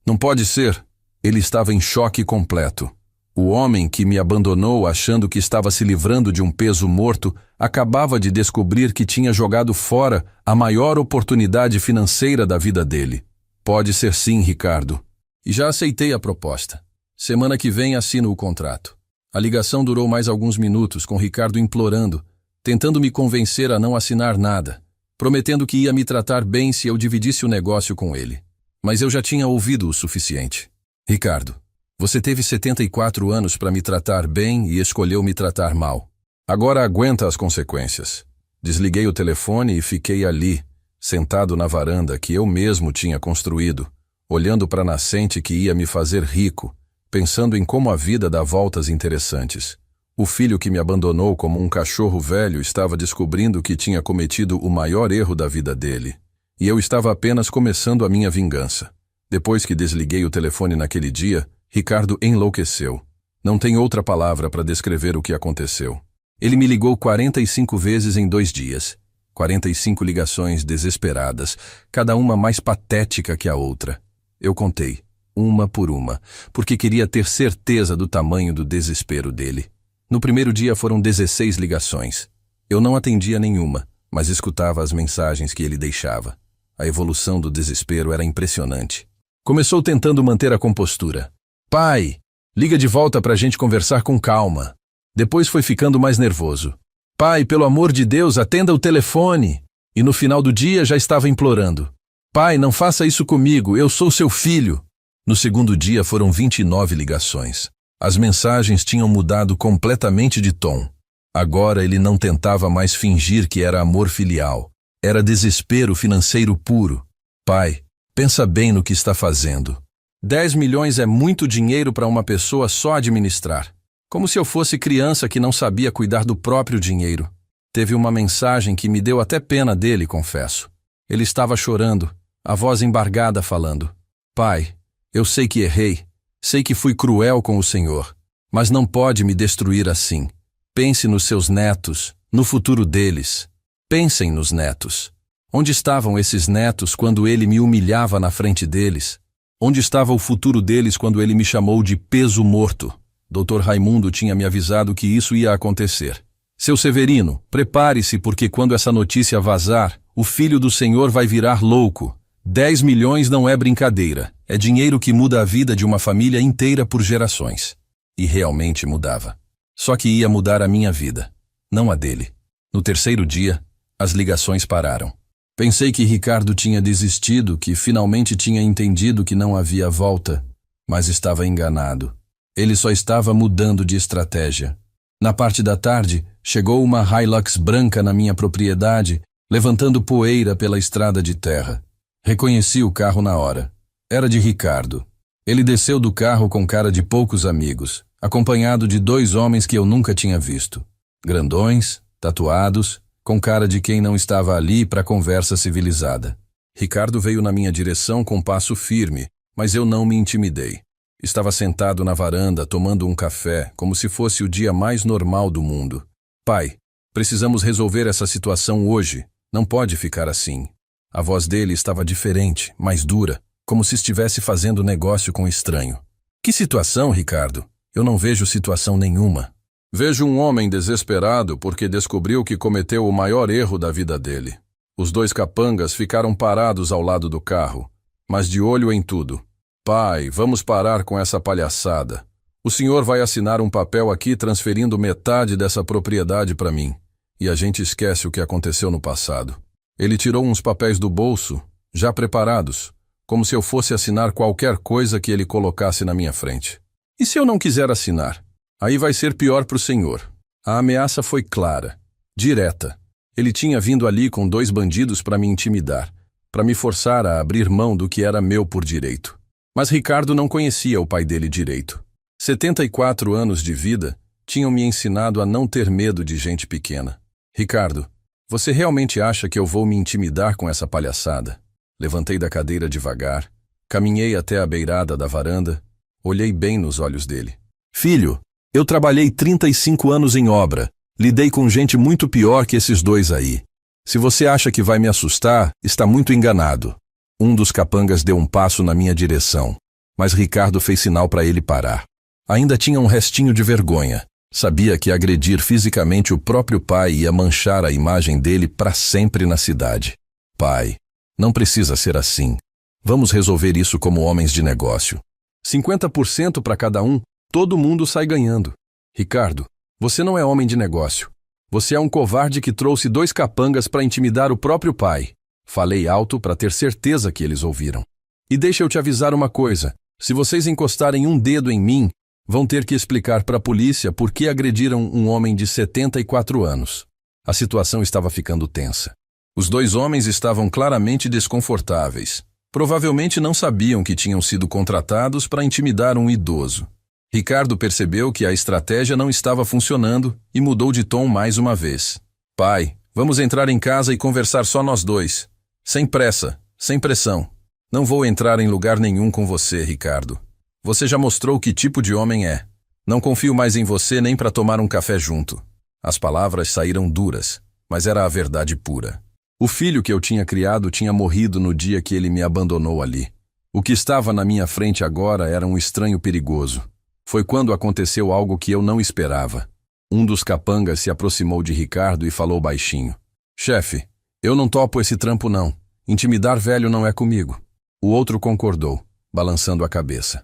não pode ser. Ele estava em choque completo. O homem que me abandonou achando que estava se livrando de um peso morto acabava de descobrir que tinha jogado fora a maior oportunidade financeira da vida dele. Pode ser sim, Ricardo. E já aceitei a proposta. Semana que vem assino o contrato. A ligação durou mais alguns minutos, com Ricardo implorando, tentando me convencer a não assinar nada, prometendo que ia me tratar bem se eu dividisse o negócio com ele. Mas eu já tinha ouvido o suficiente. Ricardo, você teve 74 anos para me tratar bem e escolheu me tratar mal. Agora aguenta as consequências. Desliguei o telefone e fiquei ali, sentado na varanda que eu mesmo tinha construído, olhando para a nascente que ia me fazer rico, pensando em como a vida dá voltas interessantes. O filho que me abandonou como um cachorro velho estava descobrindo que tinha cometido o maior erro da vida dele. E eu estava apenas começando a minha vingança. Depois que desliguei o telefone naquele dia, Ricardo enlouqueceu. Não tem outra palavra para descrever o que aconteceu. Ele me ligou 45 vezes em 2 dias. 45 ligações desesperadas, cada uma mais patética que a outra. Eu contei, uma por uma, porque queria ter certeza do tamanho do desespero dele. No primeiro dia foram 16 ligações. Eu não atendia nenhuma, mas escutava as mensagens que ele deixava. A evolução do desespero era impressionante. Começou tentando manter a compostura. Pai, liga de volta pra gente conversar com calma. Depois foi ficando mais nervoso. Pai, pelo amor de Deus, atenda o telefone. E no final do dia já estava implorando. Pai, não faça isso comigo, eu sou seu filho. No segundo dia foram 29 ligações. As mensagens tinham mudado completamente de tom. Agora ele não tentava mais fingir que era amor filial. Era desespero financeiro puro. Pai, pensa bem no que está fazendo. 10 milhões é muito dinheiro para uma pessoa só administrar. Como se eu fosse criança que não sabia cuidar do próprio dinheiro. Teve uma mensagem que me deu até pena dele, confesso. Ele estava chorando, a voz embargada falando. Pai, eu sei que errei, sei que fui cruel com o Senhor, mas não pode me destruir assim. Pense nos seus netos, no futuro deles. Pensem nos netos. Onde estavam esses netos quando ele me humilhava na frente deles? Onde estava o futuro deles quando ele me chamou de peso morto? Dr. Raimundo tinha me avisado que isso ia acontecer. Seu Severino, prepare-se porque quando essa notícia vazar, o filho do Senhor vai virar louco. 10 milhões não é brincadeira. É dinheiro que muda a vida de uma família inteira por gerações. E realmente mudava. Só que ia mudar a minha vida, não a dele. No terceiro dia, as ligações pararam. Pensei que Ricardo tinha desistido, que finalmente tinha entendido que não havia volta, mas estava enganado. Ele só estava mudando de estratégia. Na parte da tarde, chegou uma Hilux branca na minha propriedade, levantando poeira pela estrada de terra. Reconheci o carro na hora. Era de Ricardo. Ele desceu do carro com cara de poucos amigos, acompanhado de 2 homens que eu nunca tinha visto. Grandões, tatuados, com cara de quem não estava ali para conversa civilizada. Ricardo veio na minha direção com passo firme, mas eu não me intimidei. Estava sentado na varanda, tomando um café, como se fosse o dia mais normal do mundo. Pai, precisamos resolver essa situação hoje. Não pode ficar assim. A voz dele estava diferente, mais dura, como se estivesse fazendo negócio com estranho. Que situação, Ricardo? Eu não vejo situação nenhuma. Vejo um homem desesperado porque descobriu que cometeu o maior erro da vida dele. Os dois capangas ficaram parados ao lado do carro, mas de olho em tudo. Pai, vamos parar com essa palhaçada. O senhor vai assinar um papel aqui transferindo metade dessa propriedade para mim. E a gente esquece o que aconteceu no passado. Ele tirou uns papéis do bolso, já preparados, como se eu fosse assinar qualquer coisa que ele colocasse na minha frente. E se eu não quiser assinar? Aí vai ser pior para o senhor. A ameaça foi clara, direta. Ele tinha vindo ali com 2 bandidos para me intimidar, para me forçar a abrir mão do que era meu por direito. Mas Ricardo não conhecia o pai dele direito. 74 anos de vida tinham me ensinado a não ter medo de gente pequena. Ricardo, você realmente acha que eu vou me intimidar com essa palhaçada? Levantei da cadeira devagar, caminhei até a beirada da varanda, olhei bem nos olhos dele. Filho, eu trabalhei 35 anos em obra, lidei com gente muito pior que esses 2 aí. Se você acha que vai me assustar, está muito enganado. Um dos capangas deu um passo na minha direção, mas Ricardo fez sinal para ele parar. Ainda tinha um restinho de vergonha. Sabia que agredir fisicamente o próprio pai ia manchar a imagem dele para sempre na cidade. Pai, não precisa ser assim. Vamos resolver isso como homens de negócio. 50% para cada um, todo mundo sai ganhando. Ricardo, você não é homem de negócio. Você é um covarde que trouxe 2 capangas para intimidar o próprio pai. Falei alto para ter certeza que eles ouviram. E deixa eu te avisar uma coisa. Se vocês encostarem um dedo em mim, vão ter que explicar para a polícia por que agrediram um homem de 74 anos. A situação estava ficando tensa. Os 2 homens estavam claramente desconfortáveis. Provavelmente não sabiam que tinham sido contratados para intimidar um idoso. Ricardo percebeu que a estratégia não estava funcionando e mudou de tom mais uma vez. Pai, vamos entrar em casa e conversar só nós 2. Sem pressa, sem pressão. Não vou entrar em lugar nenhum com você, Ricardo. Você já mostrou que tipo de homem é. Não confio mais em você nem para tomar um café junto. As palavras saíram duras, mas era a verdade pura. O filho que eu tinha criado tinha morrido no dia que ele me abandonou ali. O que estava na minha frente agora era um estranho perigoso. Foi quando aconteceu algo que eu não esperava. Um dos capangas se aproximou de Ricardo e falou baixinho. Chefe, eu não topo esse trampo não. Intimidar velho não é comigo. O outro concordou, balançando a cabeça.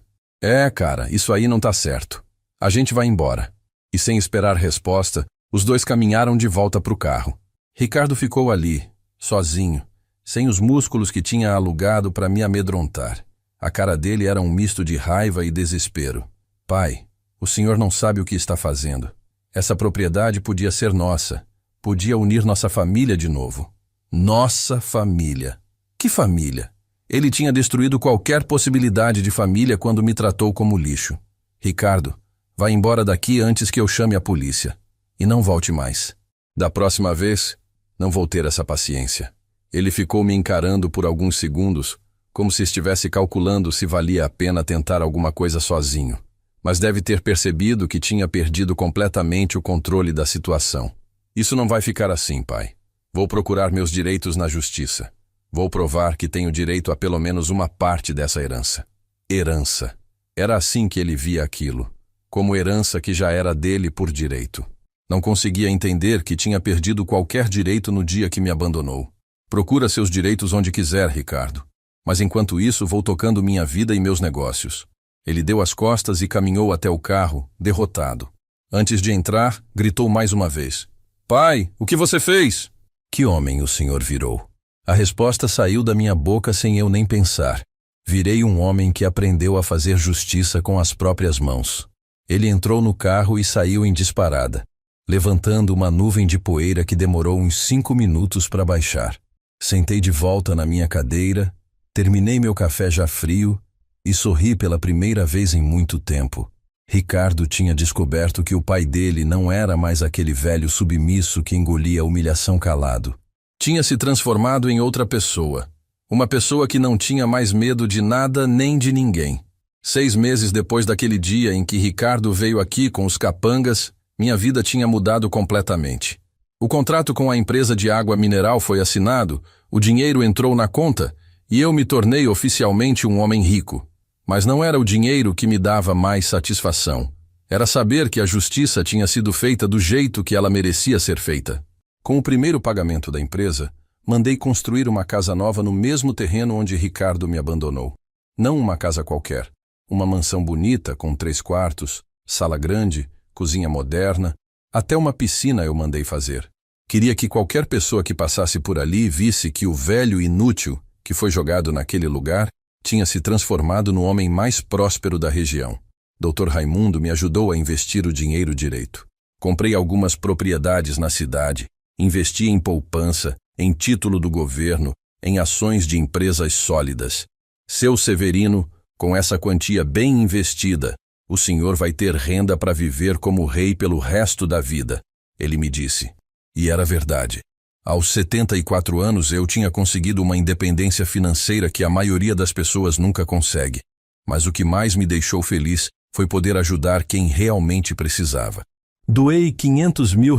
Cara, isso aí não tá certo. A gente vai embora. E sem esperar resposta, os 2 caminharam de volta pro carro. Ricardo ficou ali, sozinho, sem os músculos que tinha alugado para me amedrontar. A cara dele era um misto de raiva e desespero. Pai, o senhor não sabe o que está fazendo. Essa propriedade podia ser nossa. Podia unir nossa família de novo. Nossa família. Que família? Ele tinha destruído qualquer possibilidade de família quando me tratou como lixo. Ricardo, vá embora daqui antes que eu chame a polícia. E não volte mais. Da próxima vez, não vou ter essa paciência. Ele ficou me encarando por alguns segundos, como se estivesse calculando se valia a pena tentar alguma coisa sozinho. Mas deve ter percebido que tinha perdido completamente o controle da situação. Isso não vai ficar assim, pai. Vou procurar meus direitos na justiça. Vou provar que tenho direito a pelo menos uma parte dessa herança. Herança. Era assim que ele via aquilo, como herança que já era dele por direito. Não conseguia entender que tinha perdido qualquer direito no dia que me abandonou. Procura seus direitos onde quiser, Ricardo. Mas enquanto isso, vou tocando minha vida e meus negócios. Ele deu as costas e caminhou até o carro, derrotado. Antes de entrar, gritou mais uma vez. Pai, o que você fez? Que homem o senhor virou? A resposta saiu da minha boca sem eu nem pensar. Virei um homem que aprendeu a fazer justiça com as próprias mãos. Ele entrou no carro e saiu em disparada, levantando uma nuvem de poeira que demorou uns 5 minutos para baixar. Sentei de volta na minha cadeira, terminei meu café já frio e sorri pela primeira vez em muito tempo. Ricardo tinha descoberto que o pai dele não era mais aquele velho submisso que engolia a humilhação calado. Tinha se transformado em outra pessoa. Uma pessoa que não tinha mais medo de nada nem de ninguém. 6 meses depois daquele dia em que Ricardo veio aqui com os capangas, minha vida tinha mudado completamente. O contrato com a empresa de água mineral foi assinado, o dinheiro entrou na conta e eu me tornei oficialmente um homem rico. Mas não era o dinheiro que me dava mais satisfação. Era saber que a justiça tinha sido feita do jeito que ela merecia ser feita. Com o primeiro pagamento da empresa, mandei construir uma casa nova no mesmo terreno onde Ricardo me abandonou. Não uma casa qualquer. Uma mansão bonita, com 3 quartos, sala grande, cozinha moderna, até uma piscina eu mandei fazer. Queria que qualquer pessoa que passasse por ali visse que o velho inútil que foi jogado naquele lugar tinha se transformado no homem mais próspero da região. Dr. Raimundo me ajudou a investir o dinheiro direito. Comprei algumas propriedades na cidade, investi em poupança, em título do governo, em ações de empresas sólidas. Seu Severino, com essa quantia bem investida, o senhor vai ter renda para viver como rei pelo resto da vida, ele me disse. E era verdade. Aos 74 anos eu tinha conseguido uma independência financeira que a maioria das pessoas nunca consegue. Mas o que mais me deixou feliz foi poder ajudar quem realmente precisava. Doei R$500 mil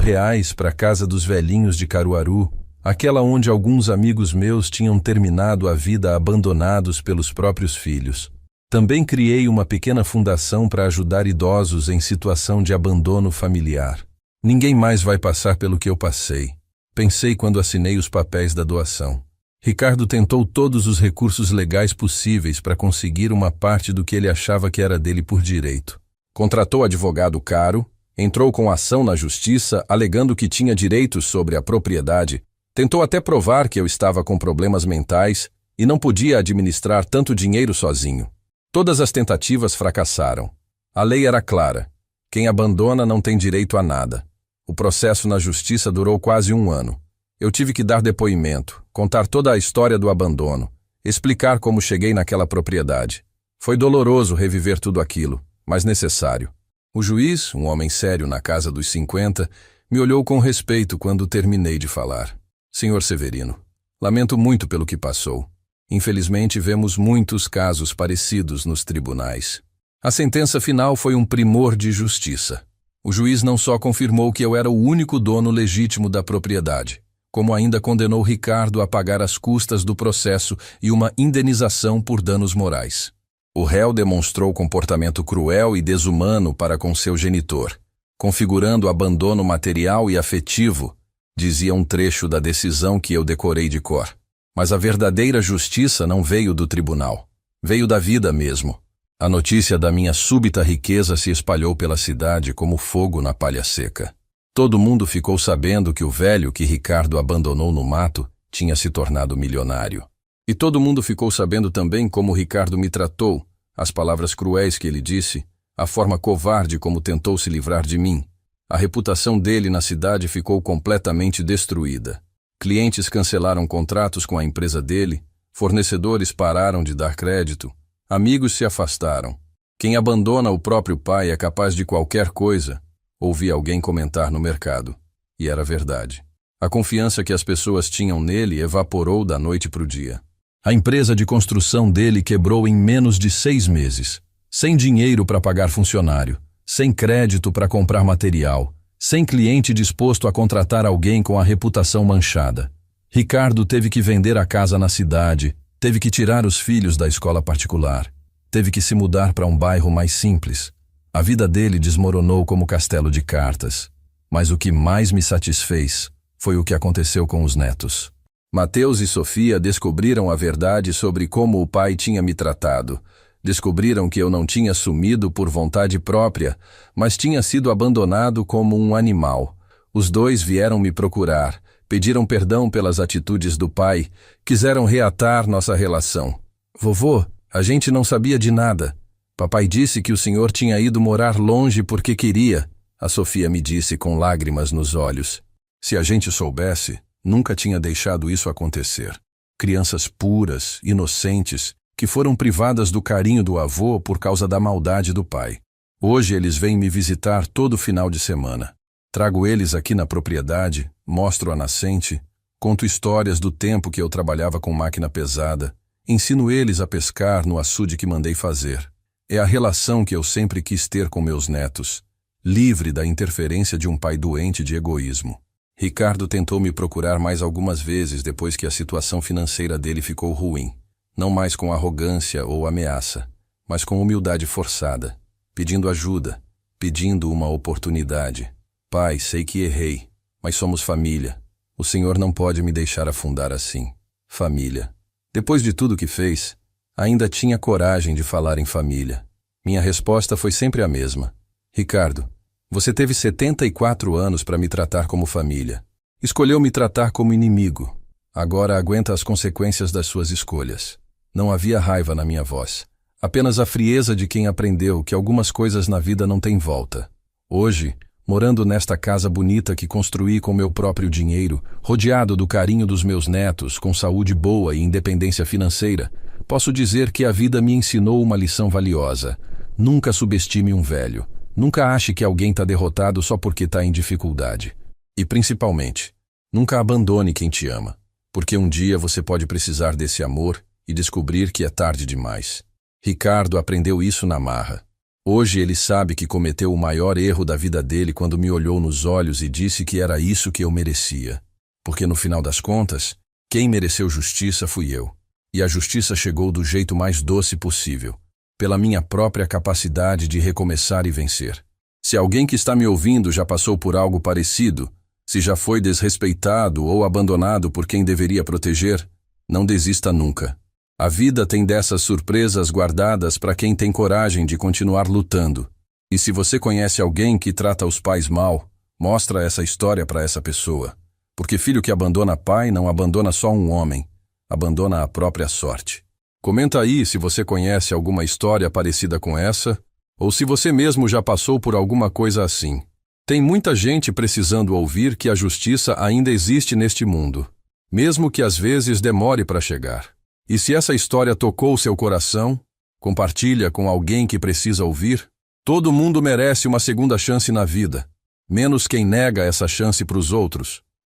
para a Casa dos Velhinhos de Caruaru, aquela onde alguns amigos meus tinham terminado a vida abandonados pelos próprios filhos. Também criei uma pequena fundação para ajudar idosos em situação de abandono familiar. Ninguém mais vai passar pelo que eu passei. Pensei quando assinei os papéis da doação. Ricardo tentou todos os recursos legais possíveis para conseguir uma parte do que ele achava que era dele por direito. Contratou advogado caro, entrou com ação na justiça alegando que tinha direitos sobre a propriedade, tentou até provar que eu estava com problemas mentais e não podia administrar tanto dinheiro sozinho. Todas as tentativas fracassaram. A lei era clara. Quem abandona não tem direito a nada. O processo na justiça durou quase 1 ano. Eu tive que dar depoimento, contar toda a história do abandono, explicar como cheguei naquela propriedade. Foi doloroso reviver tudo aquilo, mas necessário. O juiz, um homem sério na casa dos 50, me olhou com respeito quando terminei de falar. Senhor Severino, lamento muito pelo que passou. Infelizmente, vemos muitos casos parecidos nos tribunais. A sentença final foi um primor de justiça. O juiz não só confirmou que eu era o único dono legítimo da propriedade, como ainda condenou Ricardo a pagar as custas do processo e uma indenização por danos morais. O réu demonstrou comportamento cruel e desumano para com seu genitor, configurando abandono material e afetivo, dizia um trecho da decisão que eu decorei de cor. Mas a verdadeira justiça não veio do tribunal. Veio da vida mesmo. A notícia da minha súbita riqueza se espalhou pela cidade como fogo na palha seca. Todo mundo ficou sabendo que o velho que Ricardo abandonou no mato tinha se tornado milionário. E todo mundo ficou sabendo também como Ricardo me tratou, as palavras cruéis que ele disse, a forma covarde como tentou se livrar de mim. A reputação dele na cidade ficou completamente destruída. Clientes cancelaram contratos com a empresa dele, fornecedores pararam de dar crédito, amigos se afastaram. Quem abandona o próprio pai é capaz de qualquer coisa, ouvi alguém comentar no mercado. E era verdade. A confiança que as pessoas tinham nele evaporou da noite para o dia. A empresa de construção dele quebrou em menos de 6 meses, sem dinheiro para pagar funcionário, sem crédito para comprar material, sem cliente disposto a contratar alguém com a reputação manchada. Ricardo teve que vender a casa na cidade, teve que tirar os filhos da escola particular, teve que se mudar para um bairro mais simples. A vida dele desmoronou como castelo de cartas. Mas o que mais me satisfez foi o que aconteceu com os netos. Mateus e Sofia descobriram a verdade sobre como o pai tinha me tratado. Descobriram que eu não tinha sumido por vontade própria, mas tinha sido abandonado como um animal. Os dois vieram me procurar, pediram perdão pelas atitudes do pai, quiseram reatar nossa relação. Vovô, a gente não sabia de nada. Papai disse que o senhor tinha ido morar longe porque queria, a Sofia me disse com lágrimas nos olhos. Se a gente soubesse, nunca tinha deixado isso acontecer. Crianças puras, inocentes, que foram privadas do carinho do avô por causa da maldade do pai. Hoje eles vêm me visitar todo final de semana. Trago eles aqui na propriedade, mostro a nascente, conto histórias do tempo que eu trabalhava com máquina pesada, ensino eles a pescar no açude que mandei fazer. É a relação que eu sempre quis ter com meus netos, livre da interferência de um pai doente de egoísmo. Ricardo tentou me procurar mais algumas vezes depois que a situação financeira dele ficou ruim. Não mais com arrogância ou ameaça, mas com humildade forçada, pedindo ajuda, pedindo uma oportunidade. Pai, sei que errei, mas somos família. O Senhor não pode me deixar afundar assim. Família. Depois de tudo que fez, ainda tinha coragem de falar em família. Minha resposta foi sempre a mesma. Ricardo, você teve 74 anos para me tratar como família. Escolheu me tratar como inimigo. Agora aguenta as consequências das suas escolhas. Não havia raiva na minha voz. Apenas a frieza de quem aprendeu que algumas coisas na vida não têm volta. Hoje, morando nesta casa bonita que construí com meu próprio dinheiro, rodeado do carinho dos meus netos, com saúde boa e independência financeira, posso dizer que a vida me ensinou uma lição valiosa. Nunca subestime um velho. Nunca ache que alguém está derrotado só porque está em dificuldade. E principalmente, nunca abandone quem te ama, porque um dia você pode precisar desse amor e descobrir que é tarde demais. Ricardo aprendeu isso na marra. Hoje ele sabe que cometeu o maior erro da vida dele quando me olhou nos olhos e disse que era isso que eu merecia. Porque no final das contas, quem mereceu justiça fui eu. E a justiça chegou do jeito mais doce possível, pela minha própria capacidade de recomeçar e vencer. Se alguém que está me ouvindo já passou por algo parecido, se já foi desrespeitado ou abandonado por quem deveria proteger, não desista nunca. A vida tem dessas surpresas guardadas para quem tem coragem de continuar lutando. E se você conhece alguém que trata os pais mal, mostra essa história para essa pessoa. Porque filho que abandona pai não abandona só um homem, abandona a própria sorte. Comenta aí se você conhece alguma história parecida com essa, ou se você mesmo já passou por alguma coisa assim. Tem muita gente precisando ouvir que a justiça ainda existe neste mundo, mesmo que às vezes demore para chegar. E se essa história tocou seu coração, compartilha com alguém que precisa ouvir. Todo mundo merece uma segunda chance na vida, menos quem nega essa chance para os outros.